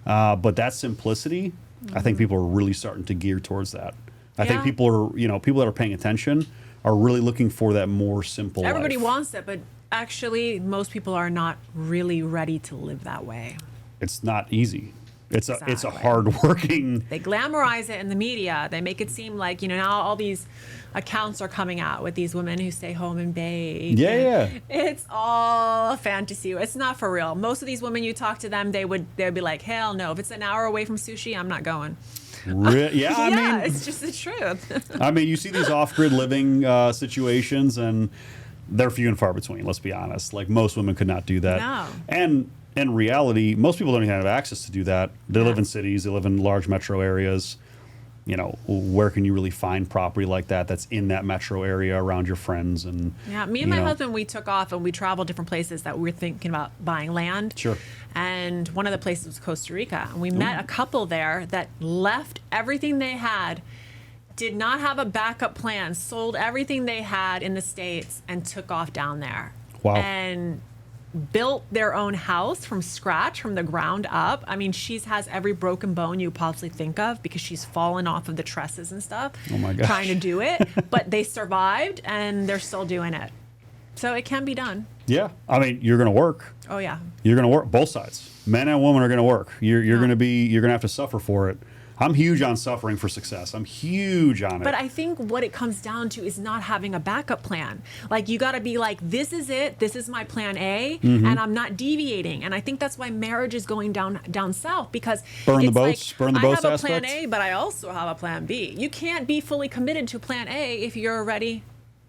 But that simplicity, I think people are really starting to gear towards that. I think people are, people that are paying attention are really looking for that more simple Everybody life. wants it, but actually most people are not really ready to live that way. It's not easy. It's a Exactly. hard-working. They glamorize it in the media. They make it seem like, now all these accounts are coming out with these women who stay home and bake. Yeah. It's all a fantasy. It's not for real. Most of these women, you talk to them, they'd be like, hell no. If it's an hour away from sushi, I'm not going. Yeah, I mean, it's just the truth. I mean, you see these off-grid living situations, and they're few and far between. Let's be honest. Like, most women could not do that. No. And in reality, most people don't even have access to do that. They live in cities. They live in large metro areas. Where can you really find property like that that's in that metro area around your friends? And me and my husband, we took off and we traveled different places that we were thinking about buying land. Sure. And one of the places was Costa Rica. And we met a couple there that left everything they had, did not have a backup plan, sold everything they had in the States and took off down there. Wow. And built their own house from scratch, from the ground up. I mean, she has every broken bone you possibly think of because she's fallen off of the trusses and stuff. Oh my gosh. Trying to do it, but they survived and they're still doing it. So it can be done. Yeah, I mean, you're going to work. Oh yeah. You're going to work. Both sides, men and women, are going to work. You're going to have to suffer for it. I'm huge on suffering for success. I'm huge on it. But I think what it comes down to is not having a backup plan. Like, you got to be like, this is it. This is my plan A, and I'm not deviating. And I think that's why marriage is going down south, because burn the boats aspect. I have a plan A, but I also have a plan B. You can't be fully committed to plan A if you're already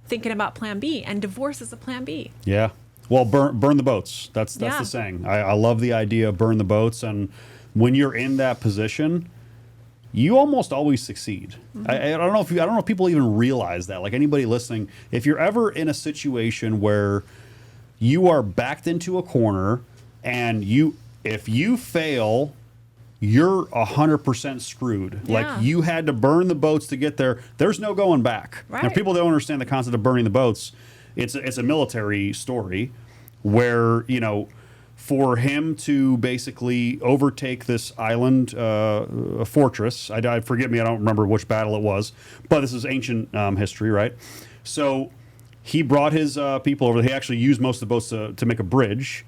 thinking about plan B, and divorce is a plan B. Yeah. Well, burn the boats. That's the saying. I love the idea of burn the boats. And when you're in that position, you almost always succeed. I don't know if people even realize that. Like, anybody listening, if you're ever in a situation where you are backed into a corner and if you fail, you're 100% screwed. Yeah. Like, you had to burn the boats to get there. There's no going back. Right. Now, people don't understand the concept of burning the boats. It's a military story where, for him to basically overtake this island, a fortress. Forgive me, I don't remember which battle it was, but this is ancient history, right? So he brought his people over. He actually used most of the boats to make a bridge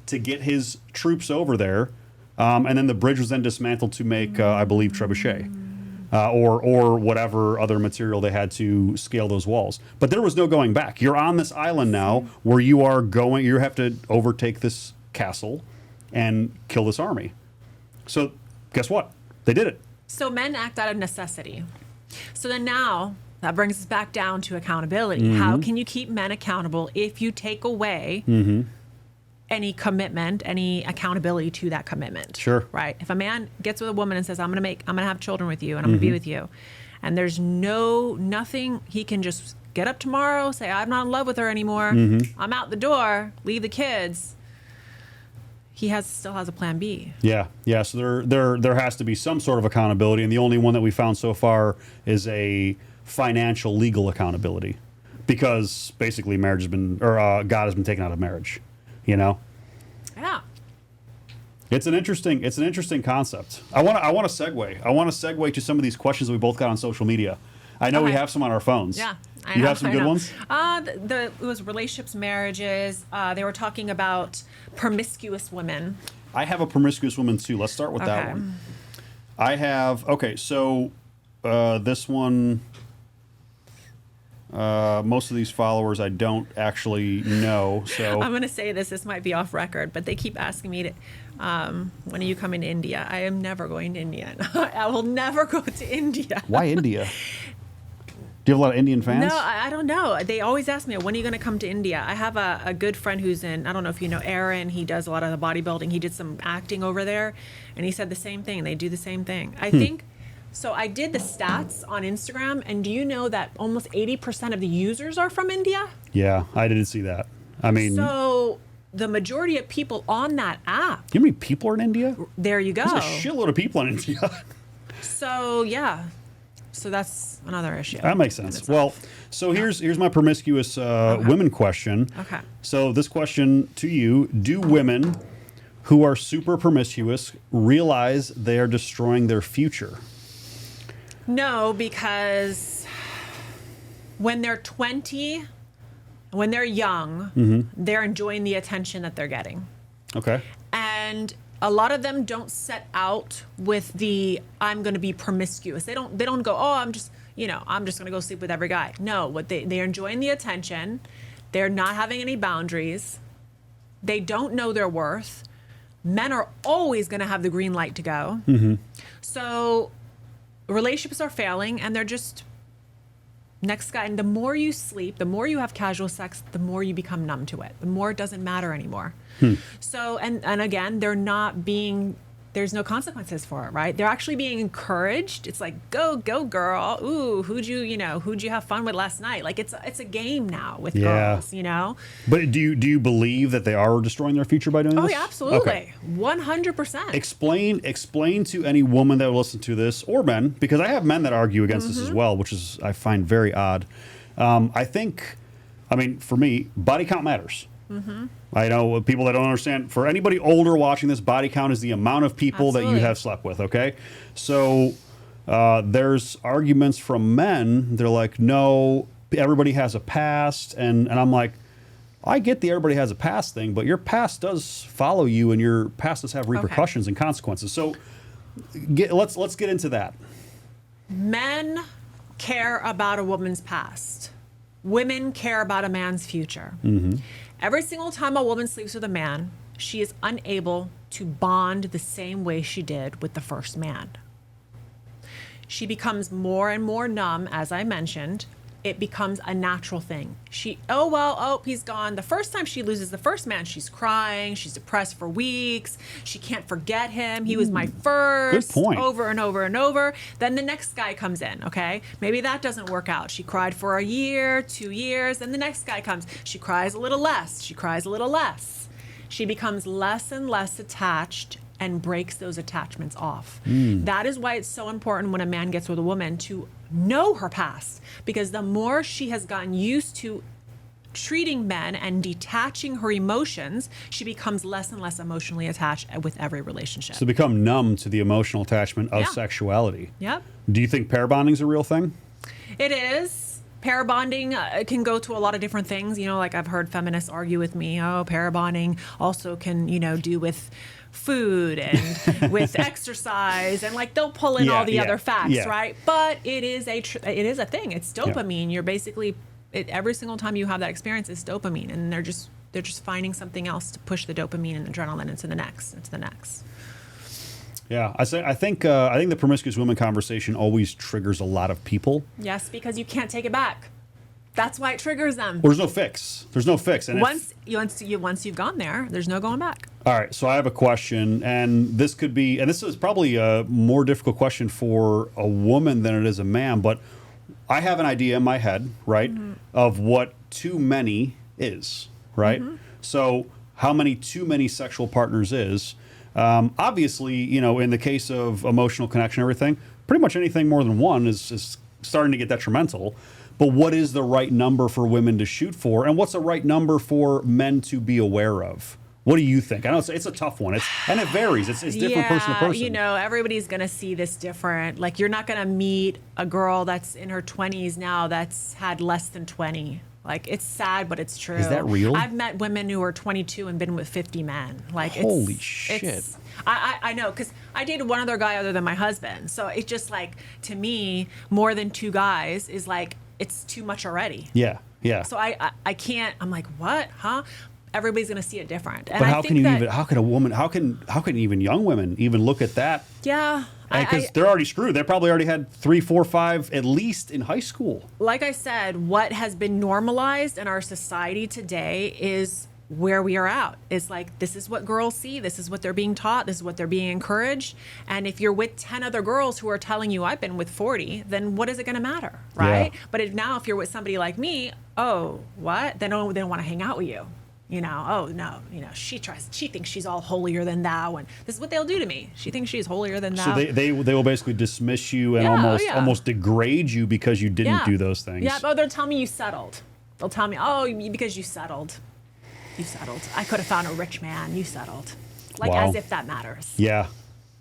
to get his troops over there, and then the bridge was then dismantled to make, I believe, trebuchet. Or whatever other material they had to scale those walls. But there was no going back. You're on this island now where you have to overtake this castle and kill this army. So guess what? They did it. So men act out of necessity. So then now that brings us back down to accountability. How can you keep men accountable if you take away any commitment, any accountability to that commitment. Sure. Right. If a man gets with a woman and says, I'm going to have children with you and I'm going to be with you, and there's nothing, he can just get up tomorrow, say, I'm not in love with her anymore. I'm out the door, leave the kids. He still has a plan B. Yeah. Yeah. So there has to be some sort of accountability. And the only one that we found so far is a financial legal accountability, because basically marriage has been, or God has been taken out of marriage, you know? Yeah. It's an interesting concept. I want to segue to some of these questions that we both got on social media. I know we have some on our phones. Yeah. You have some good ones? It was relationships, marriages. They were talking about promiscuous women. I have a promiscuous woman too. Let's start with that one. I have, so this one, most of these followers I don't actually know. So I'm going to say this might be off record, but they keep asking me to, when are you coming to India? I am never going to India. I will never go to India. Why India? Do you have a lot of Indian fans? No, I don't know. They always ask me, when are you going to come to India? I have a good friend who's in, I don't know if you know Aaron, he does a lot of the bodybuilding. He did some acting over there, and he said the same thing. They do the same thing. I think, so I did the stats on Instagram, and do you know that almost 80% of the users are from India? Yeah, I didn't see that. I mean... So the majority of people on that app... You know how many people are in India? There you go. There's a shitload of people in India. So, yeah. So that's another issue. That makes sense. Well, so here's my promiscuous women question. Okay. So this question to you: do women who are super promiscuous realize they are destroying their future? No, because when they're 20, when they're young, they're enjoying the attention that they're getting. Okay. And a lot of them don't set out with the I'm going to be promiscuous. They don't go, oh, I'm just going to go sleep with every guy. No, what they're enjoying the attention. They're not having any boundaries. They don't know their worth. Men are always going to have the green light to go. So relationships are failing, and they're just next guy. And the more you sleep, the more you have casual sex, the more you become numb to it. The more it doesn't matter anymore. So, and again, there's no consequences for it, right? They're actually being encouraged. It's like, go girl. Ooh, who'd you have fun with last night? Like it's a game now with girls, you know? But do you believe that they are destroying their future by doing this? Oh, yeah, absolutely. 100%. Explain to any woman that will listen to this, or men, because I have men that argue against this as well, which is, I find very odd. I mean, for me, body count matters. I know people that don't understand. For anybody older watching this, body count is the amount of people that you have slept with, okay? So there's arguments from men. They're like, no, everybody has a past. And I'm like, I get the everybody has a past thing, but your past does follow you, and your past does have repercussions and consequences. So let's get into that. Men care about a woman's past. Women care about a man's future. Every single time a woman sleeps with a man, she is unable to bond the same way she did with the first man. She becomes more and more numb, as I mentioned. It becomes a natural thing. He's gone. The first time she loses the first man, she's crying. She's depressed for weeks. She can't forget him. He was my first. Good point. Over and over and over. Then the next guy comes in, okay? Maybe that doesn't work out. She cried for a year, 2 years. Then the next guy comes. She cries a little less. She cries a little less. She becomes less and less attached and breaks those attachments off. That is why it's so important when a man gets with a woman to know her past, because the more she has gotten used to treating men and detaching her emotions, she becomes less and less emotionally attached with every relationship. So become numb to the emotional attachment of sexuality. Yep. Do you think pair bonding is a real thing? It is. Pair bonding can go to a lot of different things. You know, like I've heard feminists argue with me, pair bonding also can, do with food and with exercise, and like they'll pull in all the other facts, right? But it is a thing. It's dopamine. You're basically every single time you have that experience, it's dopamine, and they're just finding something else to push the dopamine and adrenaline into the next. Yeah, I think the promiscuous women conversation always triggers a lot of people. Yes, because you can't take it back. That's why it triggers them. Well, there's no fix. There's no fix. And Once you've gone there, there's no going back. all right, so I have a question, and this could be, and this is probably a more difficult question for a woman than it is a man, but I have an idea in my head, right, of what too many is, right? So how many too many sexual partners is. Obviously, you know, in the case of emotional connection, everything, pretty much anything more than one is starting to get detrimental. But what is the right number for women to shoot for? And what's the right number for men to be aware of? What do you think? I know it's a tough one. And it varies. It's different person to person. You know, everybody's going to see this different. Like, you're not going to meet a girl that's in her 20s now that's had less than 20. Like, it's sad, but it's true. Is that real? I've met women who are 22 and been with 50 men. Like, holy shit. I know, because I dated one other guy other than my husband. So it's just like, to me, more than two guys is like, it's too much already. Yeah, yeah. So I can't, I'm like, what, huh? Everybody's going to see it different. And but how can even young women even look at that? Yeah. Because they're already screwed. They probably already had 3, 4, 5 at least in high school. Like I said, what has been normalized in our society today is where we are at. It's like, this is what girls see. This is what they're being taught. This is what they're being encouraged. And if you're with 10 other girls who are telling you I've been with 40, then what is it going to matter? Right. Yeah. But if you're with somebody like me, oh, what? They don't want to hang out with you. You know, oh no, you know, she thinks she's all holier than thou, and this is what they'll do to me. She thinks she's holier than thou. So they will basically dismiss you and almost degrade you because you didn't do those things. Yeah, but they'll tell me you settled. They'll tell me, oh, because you settled. You settled. I could have found a rich man. You settled. Like, as if that matters. Yeah.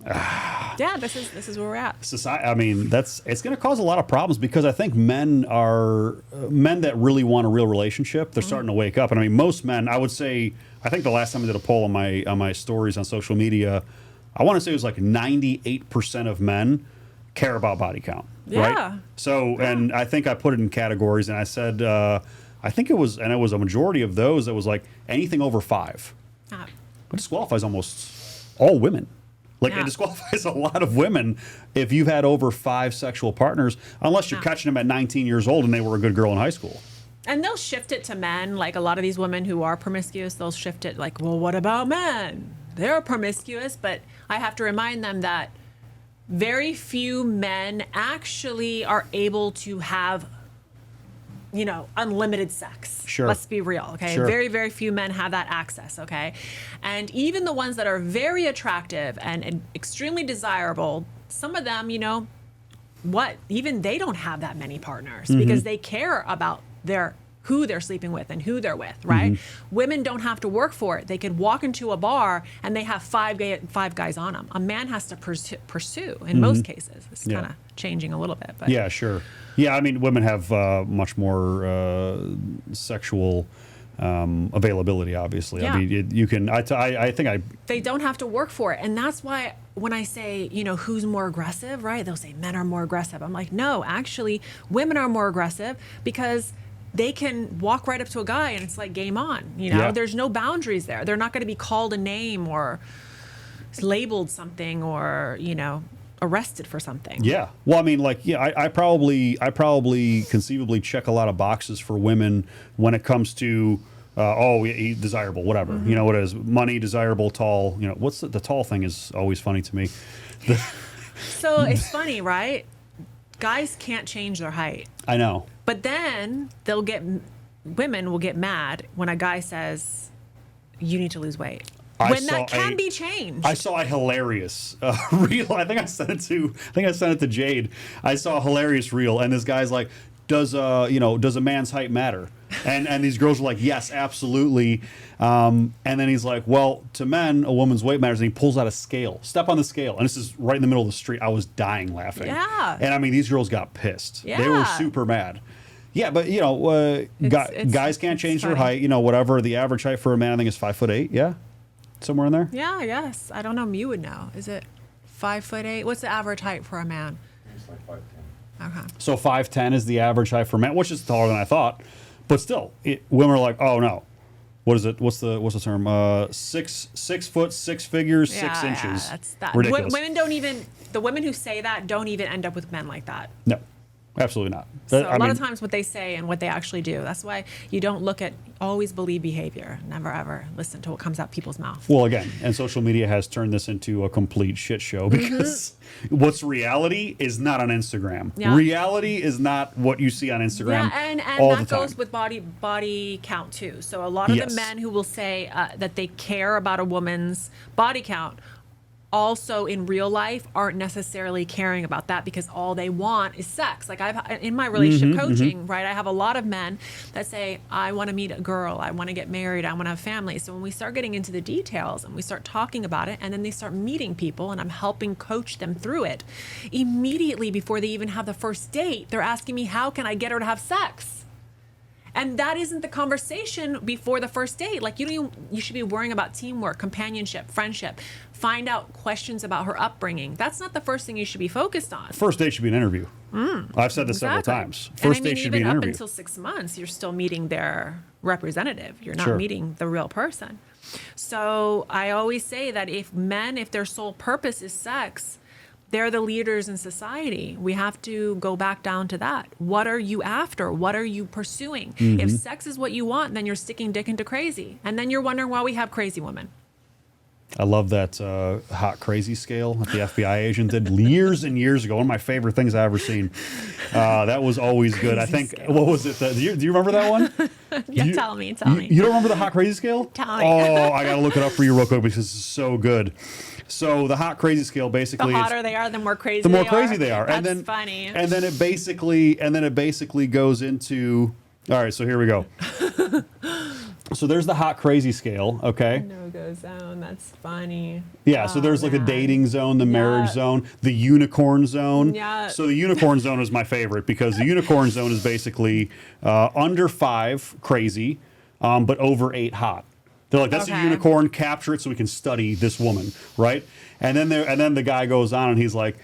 Yeah, this is where we're at. Society. I mean, it's going to cause a lot of problems because I think men that really want a real relationship. They're starting to wake up, and I mean, most men. I would say. I think the last time I did a poll on my stories on social media, I want to say it was like 98% of men care about body count. Yeah. Right. So, and I think I put it in categories, and I said, I think it was a majority of those that was like anything over 5. It disqualifies almost all women. Like, it disqualifies a lot of women if you've had over 5 sexual partners, unless you're catching them at 19 years old and they were a good girl in high school. And they'll shift it to men. Like, a lot of these women who are promiscuous, they'll shift it like, well, what about men? They're promiscuous. But I have to remind them that very few men actually are able to have, you know, unlimited sex. Sure. Let's be real, okay? Sure. Very, very few men have that access, okay? And even the ones that are very attractive and extremely desirable, some of them, you know, even they don't have that many partners because they care about who they're sleeping with and who they're with, right? Women don't have to work for it. They could walk into a bar and they have 5 guys on them. A man has to pursue in most cases. It's kind of changing a little bit, but yeah, sure. Yeah, I mean, women have much more sexual availability, obviously. Yeah. I mean, you can. They don't have to work for it, and that's why when I say, you know, who's more aggressive, right? They'll say men are more aggressive. I'm like, no, actually, women are more aggressive because they can walk right up to a guy and it's like game on. You know, there's no boundaries there. They're not going to be called a name or labeled something or, you know, arrested for something. Yeah. Well, I mean, like, yeah, I probably conceivably check a lot of boxes for women when it comes to, he's desirable, whatever. You know what it is? Money, desirable, tall. You know, what's the tall thing is always funny to me. So it's funny, right? Guys can't change their height. I know. But then women will get mad when a guy says, you need to lose weight. When that can be changed. I saw a hilarious reel. I think I sent it to Jade. I saw a hilarious reel, and this guy's like, does a man's height matter? And these girls were like, yes, absolutely. And then he's like, well, to men, a woman's weight matters. And he pulls out a scale. Step on the scale. And this is right in the middle of the street. I was dying laughing. Yeah. And I mean, these girls got pissed. Yeah. They were super mad. Yeah, but you know, guys can't change their height. You know, whatever the average height for a man, I think is 5'8". Yeah. Somewhere in there? Yeah, yes. I don't know. You would know. Is it 5'8"? What's the average height for a man? It's like 5'10". Okay. So 5'10" is the average height for men, which is taller than I thought. But still, women are like, oh no. What is it? What's the term? 6 foot, 6 figures, 6 inches. Yeah, that's that. Ridiculous. The women who say that don't even end up with men like that. No. Absolutely not. So a lot of times what they say and what they actually do. That's why you don't look at, always believe behavior. Never, ever listen to what comes out people's mouth. Well, again, and social media has turned this into a complete shit show because what's reality is not on Instagram. Yeah. Reality is not what you see on Instagram. Yeah, and all that the time. goes with body count too. So a lot of Yes. the men who will say that they care about a woman's body count also in real life aren't necessarily caring about that because all they want is sex. Like I've in my relationship coaching, right? I have a lot of men that say, I want to meet a girl, I want to get married, I want to have family. So when we start getting into the details and we start talking about it and then they start meeting people and I'm helping coach them through it, immediately before they even have the first date, they're asking me, how can I get her to have sex? And that isn't the conversation before the first date. Like you should be worrying about teamwork, companionship, friendship. Find out questions about her upbringing. That's not the first thing you should be focused on. First date should be an interview. I've said this several times. First date should be an even up interview. until 6 months, you're still meeting their representative. You're not Sure. meeting the real person. So I always say that if their sole purpose is sex, they're the leaders in society. We have to go back down to that. What are you after? What are you pursuing? If sex is what you want, then you're sticking dick into crazy. And then you're wondering why we have crazy women. I love that hot crazy scale that the FBI agent did years and years ago. One of my favorite things I've ever seen. That was always good. I think, scale. what was it? Do you remember that one? Yeah, tell me. You don't remember the hot crazy scale? Tell me. Oh, I got to look it up for you real quick because it's so good. So the hot crazy scale basically, The hotter they are, the more crazy the more they crazy are. they are. That's and then, funny. And then it basically goes into, all right, so here we go. So there's the hot crazy scale, okay? No-go zone. That's funny. Yeah, so there's like the dating zone, the marriage zone, the unicorn zone. Yeah. So the unicorn zone is my favorite because the unicorn zone is basically under 5 crazy, but over 8 hot. They're like, that's a Okay. unicorn, capture it so we can study this woman, right? And then the guy goes on and he's like,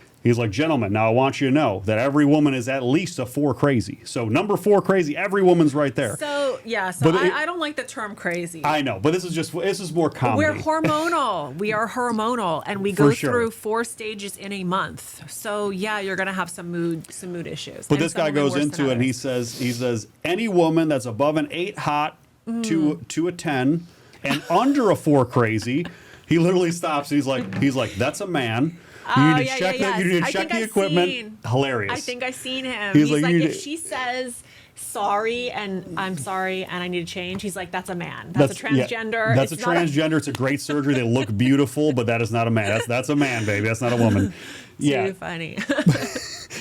gentlemen, now I want you to know that every woman is at least a 4 crazy. So number 4 crazy, every woman's right there. So But I don't like the term crazy. I know, but this is more comedy. We're hormonal. We are hormonal, and we For go sure. through 4 stages in a month. So yeah, you're gonna have some mood issues. But And this some guy women goes worse into than it and he others. says any woman that's above an 8 hot to a 10 and under a 4 crazy, he literally stops. He's like, that's a man. You need to check that. You need to check the equipment. Hilarious. I think I've seen him. He's He's like, like, you need if to- she says sorry and I'm sorry and I need to change, he's like, that's a man. That's a transgender. Yeah, that's It's a not transgender. It's a great surgery. They look beautiful, but that is not a man. That's a man, baby. That's not a woman. Yeah. Too funny.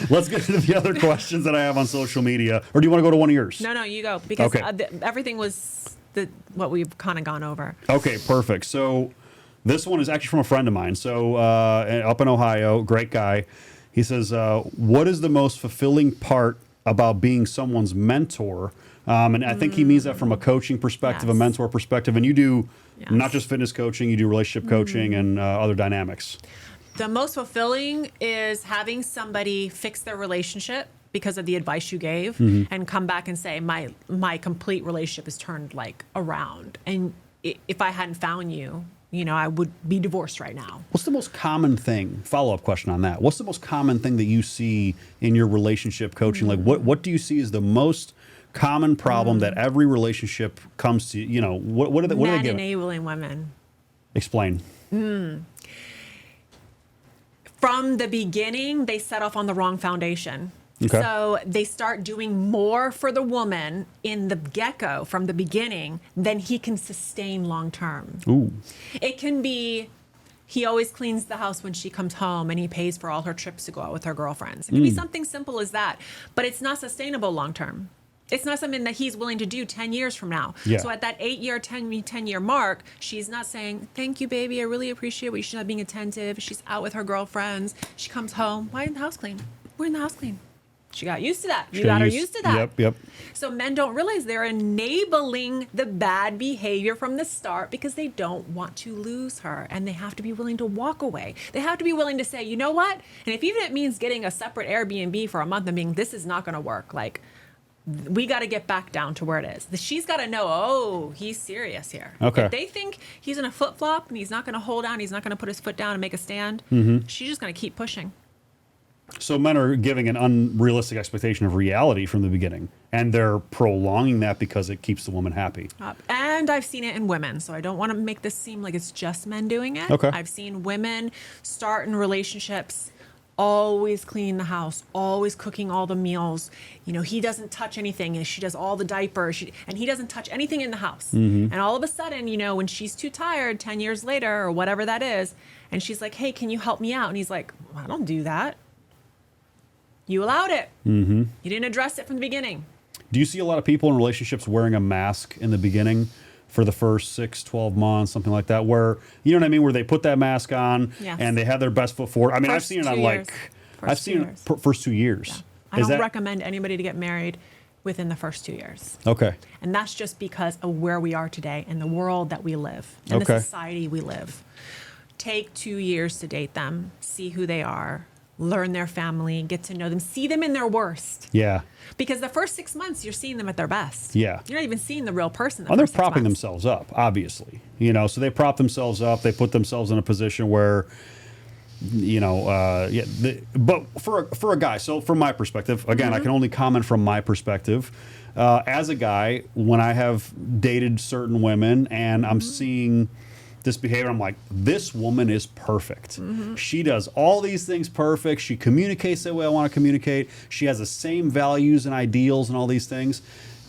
Let's get into the other questions that I have on social media. Or do you want to go to one of yours? No, you go because Okay. everything was what we've kind of gone over. Okay, perfect. So this one is actually from a friend of mine. So up in Ohio, great guy. He says, what is the most fulfilling part about being someone's mentor? And I think he means that from a coaching perspective, a Yes. mentor perspective. And you do Yes. not just fitness coaching, you do relationship coaching and other dynamics. The most fulfilling is having somebody fix their relationship because of the advice you gave and come back and say, my complete relationship is turned like around. And if I hadn't found you, I would be divorced right now. What's the most common thing? Follow-up question on that. What's the most common thing that you see in your relationship coaching? Like what do you see as the most common problem that every relationship comes to? What are they Men giving? enabling women. Explain. From the beginning, they set off on the wrong foundation. Okay. So they start doing more for the woman in the get-go from the beginning than he can sustain long term. Ooh. It can be he always cleans the house when she comes home and he pays for all her trips to go out with her girlfriends. It can be something simple as that, but it's not sustainable long term. It's not something that he's willing to do 10 years from now. Yeah. So at that 10-year mark, she's not saying, thank you, baby. I really appreciate what she's not being attentive. She's out with her girlfriends. She comes home. Why isn't the house clean? We're in the house clean. She got used to that. You got her used to that. Yep. So men don't realize they're enabling the bad behavior from the start because they don't want to lose her, and they have to be willing to walk away. They have to be willing to say, you know what? And if even it means getting a separate Airbnb for a month and being, this is not going to work. Like, we got to get back down to where it is. She's got to know, oh, he's serious here. Okay. If they think he's going to flip-flop and he's not going to hold down, he's not going to put his foot down and make a stand, she's just going to keep pushing. So men are giving an unrealistic expectation of reality from the beginning, and they're prolonging that because it keeps the woman happy. And I've seen it in women, so I don't want to make this seem like it's just men doing it. Okay. I've seen women start in relationships always cleaning the house, always cooking all the meals. You know, he doesn't touch anything, and she does all the diapers, and he doesn't touch anything in the house. And all of a sudden, you know, when she's too tired 10 years later or whatever that is, and she's like, hey, can you help me out? And he's like, well, I don't do that. You allowed it. You didn't address it from the beginning. Do you see a lot of people in relationships wearing a mask in the beginning for the first 6, 12 months, something like that, where, you know what I mean, where they put that mask on and they have their best foot forward? I mean, I've seen it on like, I've seen it first 2 years. Yeah. I don't recommend anybody to get married within the first 2 years. Okay. And that's just because of where we are today and the world that we live, and the society we live. Take 2 years to date them, see who they are, learn their family, get to know them, see them in their worst. Yeah. Because the first 6 months, you're seeing them at their best. Yeah. You're not even seeing the real person. They're propping themselves up, obviously. You know, so they prop themselves up. They put themselves in a position where, you know, but for a guy, so from my perspective, again, I can only comment from my perspective. As a guy, when I have dated certain women and I'm seeing this behavior, I'm like, this woman is perfect. She does all these things perfect. She communicates the way I want to communicate. She has the same values and ideals and all these things.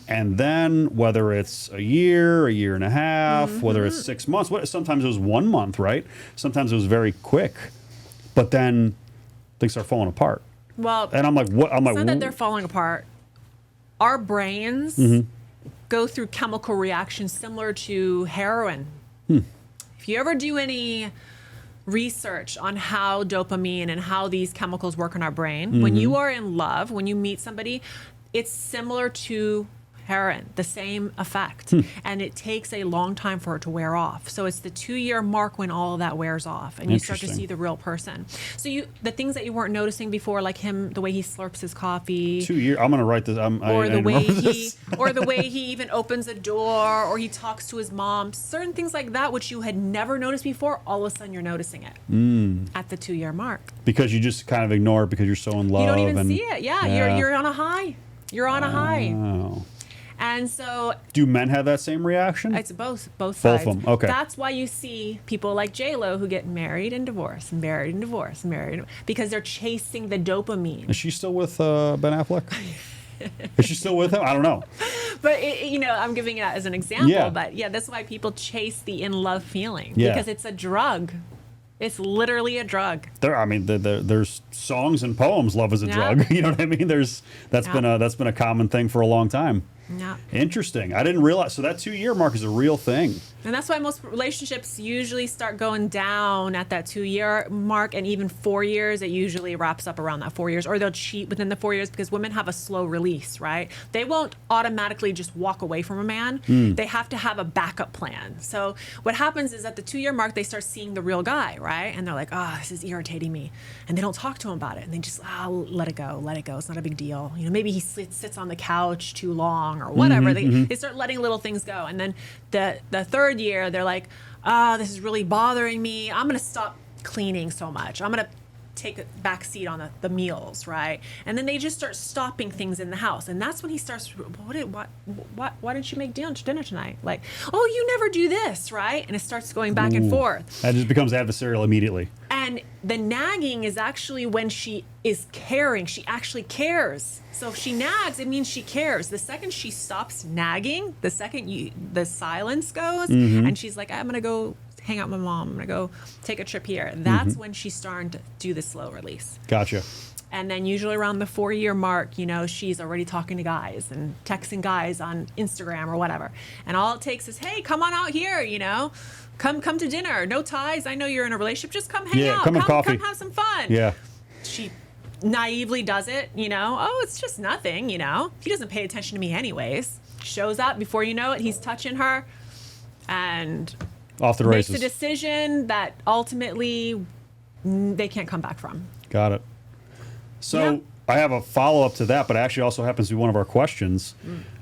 And then whether it's a year and a half, whether it's 6 months, sometimes it was 1 month, right? Sometimes it was very quick. But then things start falling apart. Well, and I'm like, what? I'm like, it's not that they're falling apart. Our brains go through chemical reactions similar to heroin. If you ever do any research on how dopamine and how these chemicals work in our brain, when you are in love, when you meet somebody, it's similar to heroin, the same effect. And it takes a long time for it to wear off. So it's the 2-year mark when all of that wears off and you start to see the real person. So the things that you weren't noticing before, like him, the way he slurps his coffee. 2 years. I'm going to write this. Or the way he even opens a door, or he talks to his mom. Certain things like that, which you had never noticed before, all of a sudden you're noticing it at the 2-year mark. Because you just kind of ignore it because you're so in love. You don't even see it. Yeah. You're on a high. You're on a high. Oh. And so, do men have that same reaction? It's both sides. Both of them. Okay. That's why you see people like J-Lo who get married and divorced, and married and divorced, because they're chasing the dopamine. Is she still with Ben Affleck? Is she still with him? I don't know. But you know, I'm giving it as an example. Yeah. But yeah, that's why people chase the in love feeling because it's a drug. It's literally a drug. There's songs and poems. Love is a drug. You know what I mean? That's been a common thing for a long time. Yeah. Interesting. I didn't realize. So that 2-year mark is a real thing. And that's why most relationships usually start going down at that 2-year mark, and even 4 years, it usually wraps up around that 4 years, or they'll cheat within the 4 years because women have a slow release, right? They won't automatically just walk away from a man. They have to have a backup plan. So what happens is at the 2-year mark, they start seeing the real guy, right? And they're like, oh, this is irritating me. And they don't talk to him about it. And they just, let it go. It's not a big deal. You know, maybe he sits on the couch too long or whatever. They start letting little things go. And then the third year, they're like, this is really bothering me. I'm going to stop cleaning so much. I'm going to take a back seat on the meals, right? And then they just start stopping things in the house. And that's when he starts, why didn't you make dinner tonight? Like, oh, you never do this, right? And it starts going back and forth. That just becomes adversarial immediately. And the nagging is actually when she is caring. She actually cares. So if she nags, it means she cares. The second she stops nagging, the second the silence goes, and she's like, I'm going to go hang out with my mom. I'm going to go take a trip here. That's when she's starting to do the slow release. Gotcha. And then usually around the 4-year mark, you know, she's already talking to guys and texting guys on Instagram or whatever. And all it takes is, hey, come on out here, you know. Come to dinner. No ties. I know you're in a relationship. Just come hang out. Come have some fun. Yeah. She naively does it, you know. Oh, it's just nothing, you know. He doesn't pay attention to me anyways. Shows up. Before you know it, he's touching her. And off the races. Makes a decision that ultimately they can't come back from. Got it. So I have a follow-up to that, but it actually also happens to be one of our questions.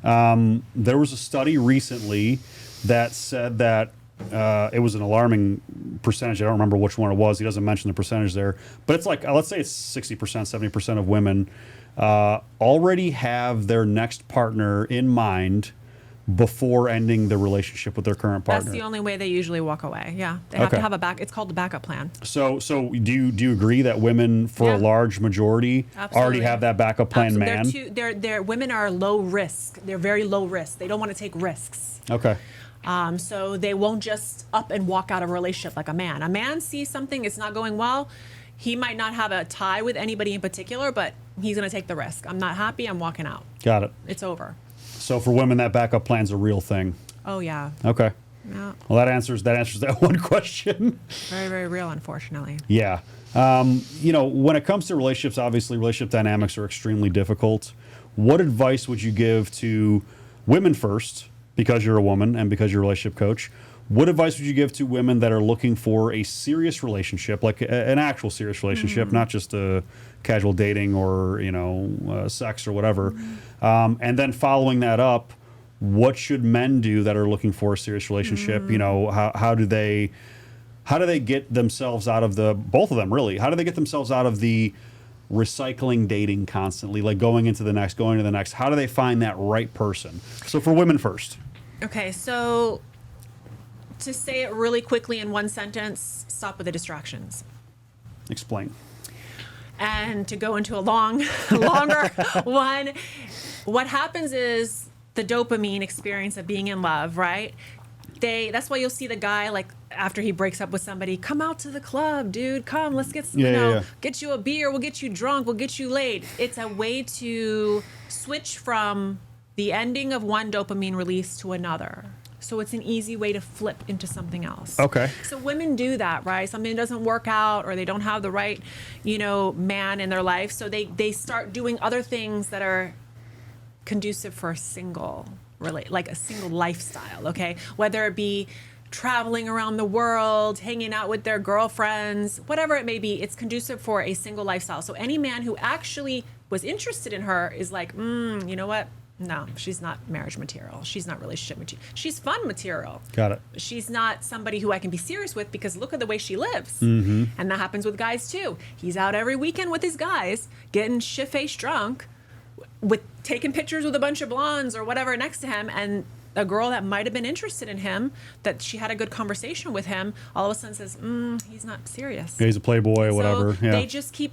There was a study recently that said that it was an alarming percentage. I don't remember which one it was. He doesn't mention the percentage there, but it's like, let's say it's 60%, 70% of women already have their next partner in mind before ending the relationship with their current partner. That's the only way they usually walk away. Yeah, they have to have a back. It's called the backup plan. So do you agree that women, for a large majority, already have that backup plan? Man, they're women are low risk. They're very low risk. They don't want to take risks. Okay. So they won't just up and walk out of a relationship like a man. A man sees something, it's not going well. He might not have a tie with anybody in particular, but he's going to take the risk. I'm not happy. I'm walking out. Got it. It's over. So for women, that backup plan's a real thing. Oh yeah. Okay. Yeah. Well, that answers that one question. Very, very real, unfortunately. Yeah. When it comes to relationships, obviously relationship dynamics are extremely difficult. What advice would you give to women first, because you're a woman and because you're a relationship coach? What advice would you give to women that are looking for a serious relationship, like an actual serious relationship, not just a casual dating or, sex or whatever? And then following that up, what should men do that are looking for a serious relationship? How do they get themselves out of both of them really? How do they get themselves out of the recycling dating constantly, like going to the next? How do they find that right person? So for women first. Okay, so to say it really quickly in one sentence, stop with the distractions. Explain. And to go into a longer one, what happens is the dopamine experience of being in love, right? That's why you'll see the guy, like, after he breaks up with somebody, come out to the club, dude, come, let's get get you a beer, we'll get you drunk, we'll get you laid. It's a way to switch from the ending of one dopamine release to another. So it's an easy way to flip into something else. Okay. So women do that, right? Something doesn't work out or they don't have the right, man in their life. So they start doing other things that are conducive for a single lifestyle, okay? Whether it be traveling around the world, hanging out with their girlfriends, whatever it may be, it's conducive for a single lifestyle. So any man who actually was interested in her is like, you know what? No, she's not marriage material. She's not relationship material. She's fun material. Got it. She's not somebody who I can be serious with because look at the way she lives. Mm-hmm. And that happens with guys too. He's out every weekend with his guys, getting shit-faced drunk, with taking pictures with a bunch of blondes or whatever next to him, and a girl that might have been interested in him, that she had a good conversation with him, all of a sudden says, he's not serious. Yeah, he's a playboy, whatever. So they just keep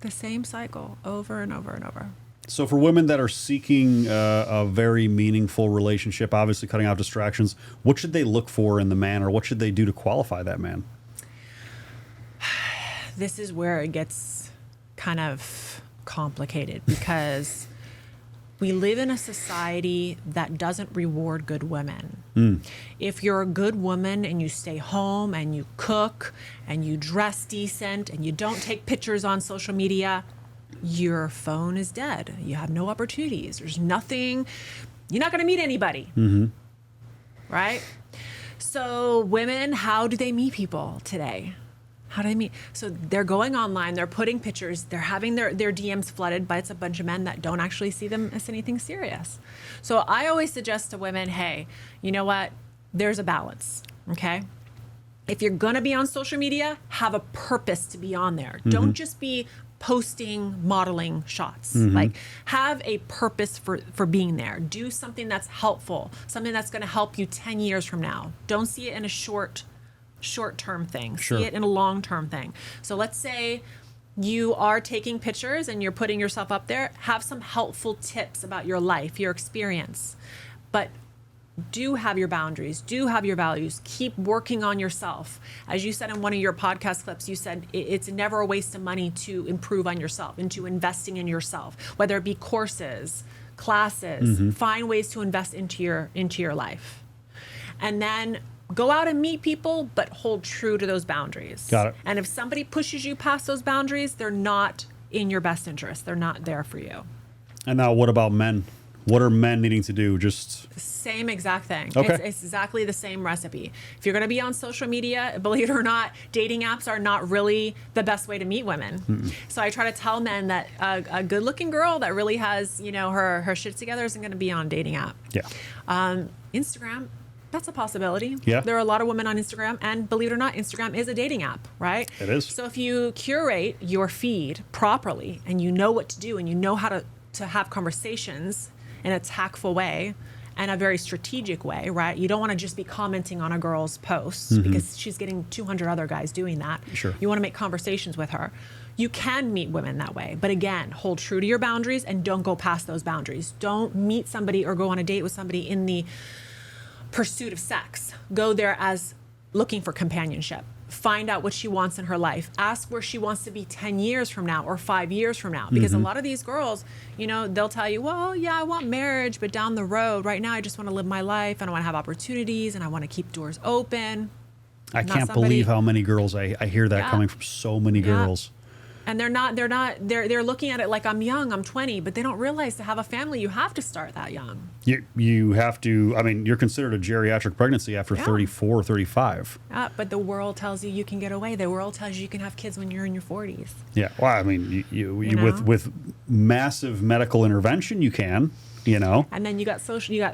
the same cycle over and over and over. So for women that are seeking a very meaningful relationship, obviously cutting out distractions, what should they look for in the man, or what should they do to qualify that man? This is where it gets kind of complicated because we live in a society that doesn't reward good women. If you're a good woman and you stay home and you cook and you dress decent and you don't take pictures on social media, your phone is dead. You have no opportunities. There's nothing. You're not going to meet anybody. Right? So women, how do they meet people today? How do they meet? So they're going online, they're putting pictures, they're having their DMs flooded, but it's a bunch of men that don't actually see them as anything serious. So I always suggest to women, hey, you know what? There's a balance, okay? If you're going to be on social media, have a purpose to be on there. Don't just be posting modeling shots. Like, have a purpose for being there. Do something that's helpful, something that's going to help you 10 years from now. Don't see it in a short-term thing. Sure. See it in a long-term thing. So let's say you are taking pictures and you're putting yourself up there. Have some helpful tips about your life, your experience. But do have your boundaries, do have your values, keep working on yourself. As you said in one of your podcast clips, you said it's never a waste of money to improve on yourself, into investing in yourself, whether it be courses, classes, find ways to invest into your life. And then go out and meet people, but hold true to those boundaries. Got it. And if somebody pushes you past those boundaries, they're not in your best interest. They're not there for you. And now what about men? What are men needing to do? Just same exact thing. Okay. It's exactly the same recipe. If you're going to be on social media, believe it or not, dating apps are not really the best way to meet women. So I try to tell men that a good-looking girl that really has, her shit together isn't going to be on a dating app. Yeah. Instagram, That's a possibility. Yeah. There are a lot of women on Instagram, and believe it or not, Instagram is a dating app, right? It is. So if you curate your feed properly and you know what to do and you know how to have conversations in a tactful way and a very strategic way, right? You don't want to just be commenting on a girl's posts because she's getting 200 other guys doing that. Sure. You want to make conversations with her. You can meet women that way. But again, hold true to your boundaries and don't go past those boundaries. Don't meet somebody or go on a date with somebody in the pursuit of sex. Go there as looking for companionship. Find out what she wants in her life. Ask where she wants to be 10 years from now or 5 years from now. Because a lot of these girls, you know, they'll tell you, well, yeah, I want marriage, but down the road, right now, I just want to live my life and I want to have opportunities and I want to keep doors open. I Not can't somebody- believe how many girls I hear that Yeah. coming from so many girls. And they're looking at it like I'm young, I'm 20, but they don't realize to have a family, you have to start that young. You have to, I mean, you're considered a geriatric pregnancy after Yeah. 34, 35. But the world tells you can get away. The world tells you can have kids when you're in your 40s. Yeah. Well, I mean, you know? with massive medical intervention, you can, you know. And then you got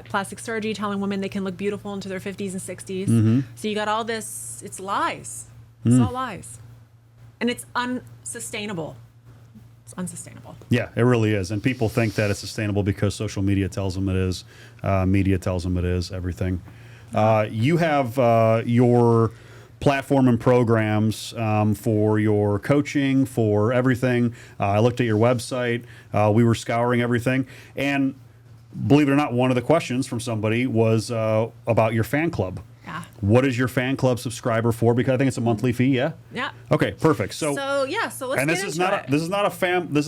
plastic surgery telling women they can look beautiful into their 50s and 60s. So you got all this, it's lies. It's all lies. And it's unsustainable. It's unsustainable. Yeah, it really is. And people think that it's sustainable because social media tells them it is. Media tells them it is, everything. You have your platform and programs for your coaching, for everything. I looked at your website. We were scouring everything. And believe it or not, one of the questions from somebody was about your fan club. Yeah. What is your fan club subscriber for? Because I think it's a monthly fee. Yeah. Yeah. Okay. Perfect. So let's and get this is into not it. this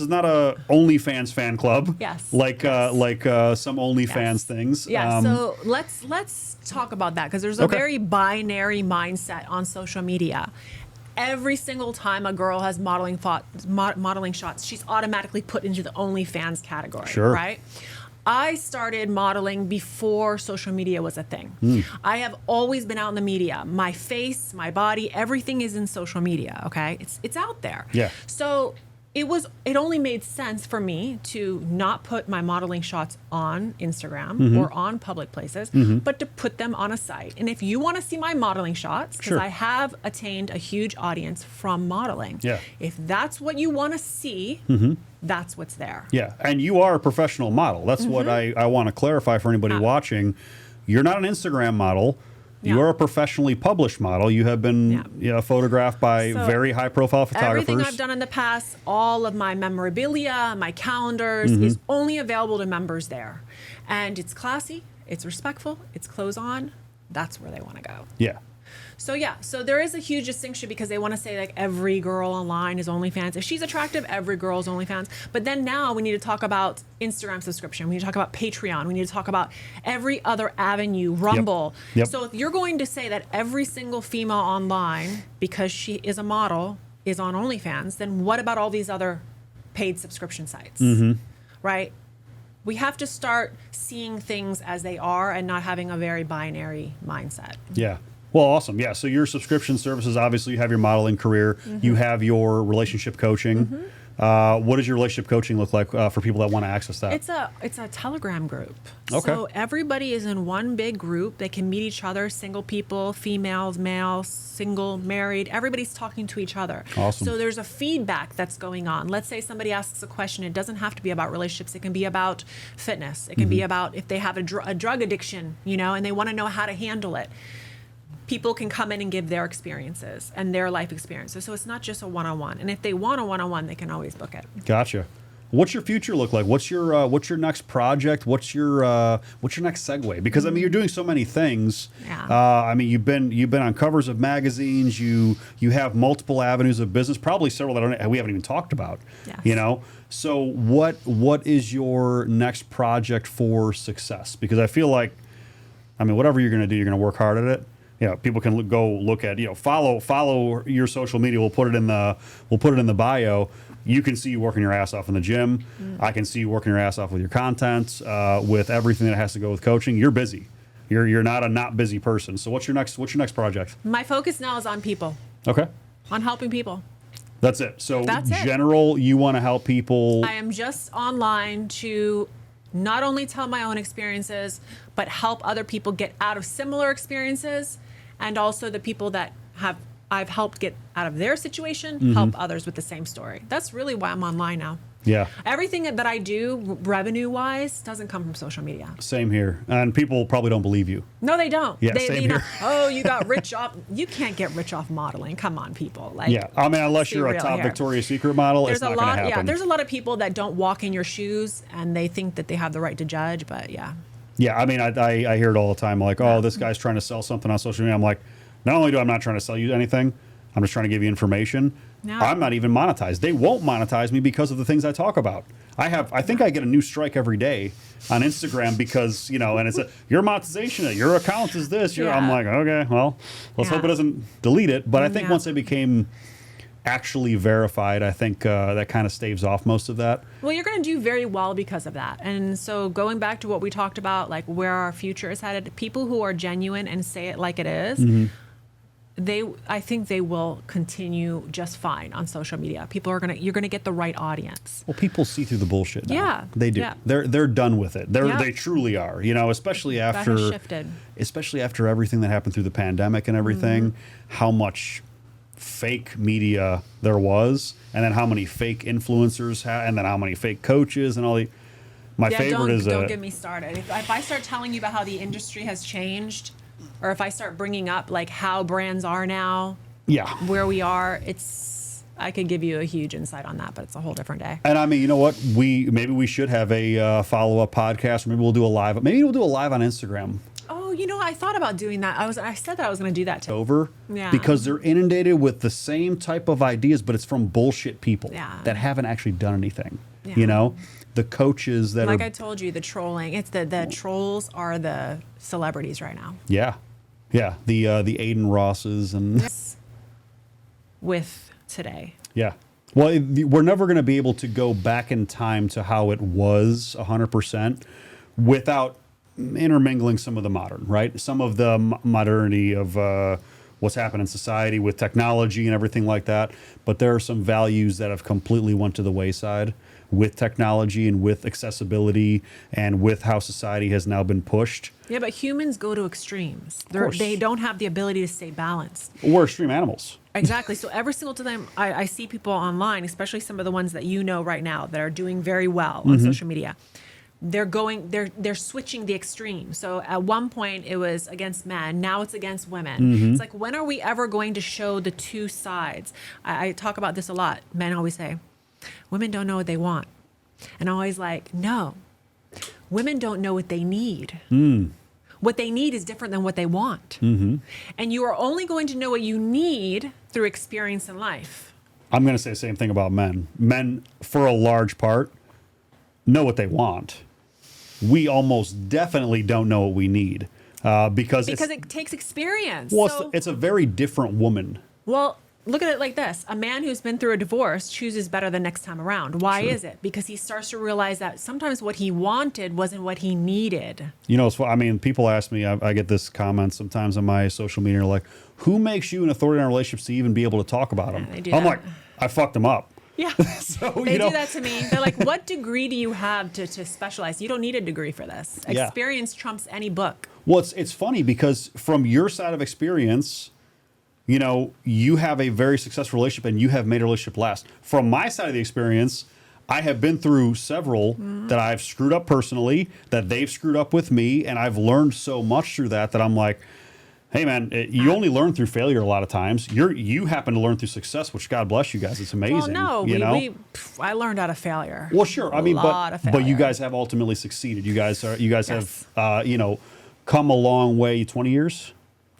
is not a OnlyFans fan club. Yes. Like some OnlyFans Yes. things. Yeah, so let's talk about that because there's a Okay. very binary mindset on social media. Every single time a girl has modeling shots, she's automatically put into the OnlyFans category, Sure. right? I started modeling before social media was a thing. I have always been out in the media. My face, my body, everything is in social media, okay? It's out there. Yeah. So it only made sense for me to not put my modeling shots on Instagram or on public places, but to put them on a site. And if you want to see my modeling shots, because Sure. I have attained a huge audience from modeling. Yeah. If that's what you want to see, that's what's there. Yeah, and you are a professional model. That's what I want to clarify for anybody watching. You're not an Instagram model. You Yeah. are a professionally published model. You have been photographed by So very high-profile photographers. Everything I've done in the past, all of my memorabilia, my calendars is only available to members there. And it's classy, it's respectful, it's clothes on. That's where they want to go. Yeah. So there is a huge distinction because they want to say like every girl online is OnlyFans. If she's attractive, every girl is OnlyFans. But then now we need to talk about Instagram subscription. We need to talk about Patreon. We need to talk about every other avenue, Rumble. Yep. So if you're going to say that every single female online, because she is a model, is on OnlyFans, then what about all these other paid subscription sites? Right? We have to start seeing things as they are and not having a very binary mindset. Yeah. Well, awesome. Yeah. So your subscription services, obviously, you have your modeling career. You have your relationship coaching. What does your relationship coaching look like for people that want to access that? It's a Telegram group. Okay. So everybody is in one big group. They can meet each other, single people, females, males, single, married. Everybody's talking to each other. Awesome. So there's a feedback that's going on. Let's say somebody asks a question. It doesn't have to be about relationships. It can be about fitness. It can be about if they have a drug addiction, and they want to know how to handle it. People can come in and give their experiences and their life experiences. So it's not just a one-on-one. And if they want a one-on-one, they can always book it. Gotcha. What's your future look like? What's your next project? What's your next segue? Because I mean, you're doing so many things. Yeah. I mean, you've been on covers of magazines. You have multiple avenues of business. Probably several that we haven't even talked about. Yes. So what is your next project for success? Because I feel like, I mean, whatever you're going to do, you're going to work hard at it. People can go look at, follow your social media. We'll put it in the bio. You can see you working your ass off in the gym. I can see you working your ass off with your content, with everything that has to go with coaching. You're busy. You're not a not busy person. So what's your next project? My focus now is on people, Okay. on helping people. That's it. So That's it. general, you want to help people. I am just online to not only tell my own experiences, but help other people get out of similar experiences, and also the people that I've helped get out of their situation, help others with the same story. That's really why I'm online now. Yeah. Everything that I do revenue-wise doesn't come from social media. Same here. And people probably don't believe you. No, they don't. Yeah, they same you know, here. oh, you got rich off. You can't get rich off modeling. Come on, people. Like, Yeah. I mean, unless be you're a real top here. Victoria's Secret model, There's it's a not going lot. to happen. Yeah, there's a lot of people that don't walk in your shoes, and they think that they have the right to judge. But yeah. Yeah, I mean, I hear it all the time. Like, oh, this guy's trying to sell something on social media. I'm like, not only do I'm not trying to sell you anything, I'm just trying to give you information. No. I'm not even monetized. They won't monetize me because of the things I talk about. I think I get a new strike every day on Instagram because, you know, and it's your monetization, your account is this. I'm like, okay, well, let's hope it doesn't delete it. But I think once they became actually verified, I think that kind of staves off most of that. Well, you're going to do very well because of that. And so going back to what we talked about, like where our future is headed, people who are genuine and say it like it is, I think they will continue just fine on social media. You're gonna get the right audience. Well, people see through the bullshit now. Yeah, They do. yeah. They're done with it. They truly are. You know, especially after has shifted. Especially after everything that happened through the pandemic and everything, how much fake media there was, and then how many fake influencers and then how many fake coaches and all the. My favorite is don't get me started. If I start telling you about how the industry has changed, or if I start bringing up like how brands are now, where we are, I could give you a huge insight on that, but it's a whole different day. And I mean, you know what? Maybe we should have a follow-up podcast, or maybe we'll do a live. Maybe we'll do a live on Instagram. Oh, you know, I thought about doing that. I said that I was going to do that too. Because they're inundated with the same type of ideas, but it's from bullshit people that haven't actually done anything. Yeah. You know, the coaches that like I told you, the trolling. It's the trolls are the celebrities right now. Yeah. The Aiden Rosses and with today. Yeah. Well, we're never going to be able to go back in time to how it was 100% without intermingling some of the modern, right? Some of the modernity of what's happened in society with technology and everything like that. But there are some values that have completely went to the wayside with technology and with accessibility and with how society has now been pushed. Yeah, but humans go to extremes. They don't have the ability to stay balanced. We're extreme animals. Exactly. So every single time I see people online, especially some of the ones that you know right now that are doing very well on social media, they're switching the extreme. So at one point it was against men, now it's against women. It's like, when are we ever going to show the two sides? I talk about this a lot. Men always say, women don't know what they want. And I'm always like, no, women don't know what they need. What they need is different than what they want. And you are only going to know what you need through experience in life. I'm going to say the same thing about men. Men, for a large part, know what they want. We almost definitely don't know what we need because it takes experience. Well, it's a very different woman. Well, look at it like this. A man who's been through a divorce chooses better the next time around. Why is it? Because he starts to realize that sometimes what he wanted wasn't what he needed. You know, I mean, people ask me, I get this comment sometimes on my social media, like, who makes you an authority on relationships to even be able to talk about them? I'm like, I fucked them up. Yeah. So, they do that to me. They're like, what degree do you have to specialize? You don't need a degree for this. Experience trumps any book. Well, it's funny because from your side of experience, you know, you have a very successful relationship and you have made a relationship last. From my side of the experience, I have been through several that I've screwed up personally, that they've screwed up with me, and I've learned so much through that I'm like, hey man, you only learn through failure a lot of times. You happen to learn through success, which God bless you guys. It's amazing. Well, no, I learned out of failure. Well, sure. I mean, but you guys have ultimately succeeded. You guys have you know, come a long way. 20 years.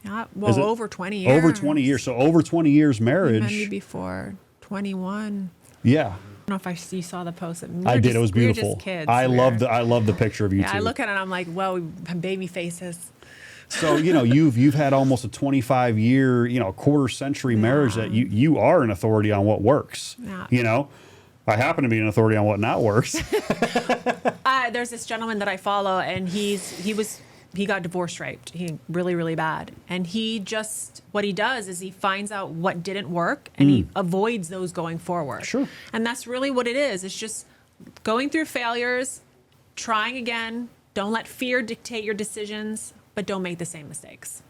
Yeah, well, over 20 years. Over 20 years. So over 20 years marriage. Maybe before 21. Yeah. I don't know if you saw the post. I did. It was beautiful. We were just kids. I love the picture of you two. I look at it and I'm like, well, we have baby faces. So, you know, you've had almost a 25-year, you know, quarter century marriage that you are an authority on what works. Yeah. You know, I happen to be an authority on what not works. There's this gentleman that I follow, and he got divorce raped. He really, really bad. And what he does is he finds out what didn't work and he avoids those going forward. Sure. And that's really what it is. It's just going through failures trying again. Don't let fear dictate your decisions, but don't make the same mistakes.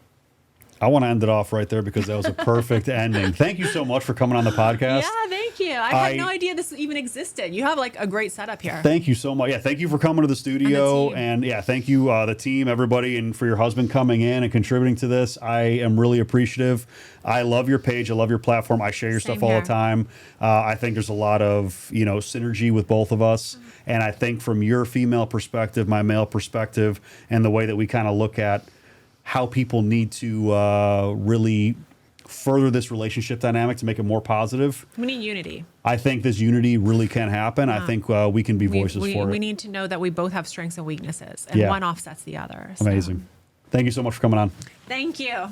I want to end it off right there because that was a perfect ending. Thank you so much for coming on the podcast. Yeah, thank you. I had no idea this even existed. You have like a great setup here. Thank you so much. Yeah, thank you for coming to the studio. And And thank you, the team, everybody, and for your husband coming in and contributing to this. I am really appreciative. I love your page. I love your platform. I share your Same stuff all here. the time. I think there's a lot of, synergy with both of us. And I think from your female perspective, my male perspective, and the way that we kind of look at how people need to really further this relationship dynamic to make it more positive. We need unity. I think this unity really can happen. I think we can be voices for it. We need to know that we both have strengths and weaknesses, and one offsets the other. So. Amazing. Thank you so much for coming on. Thank you.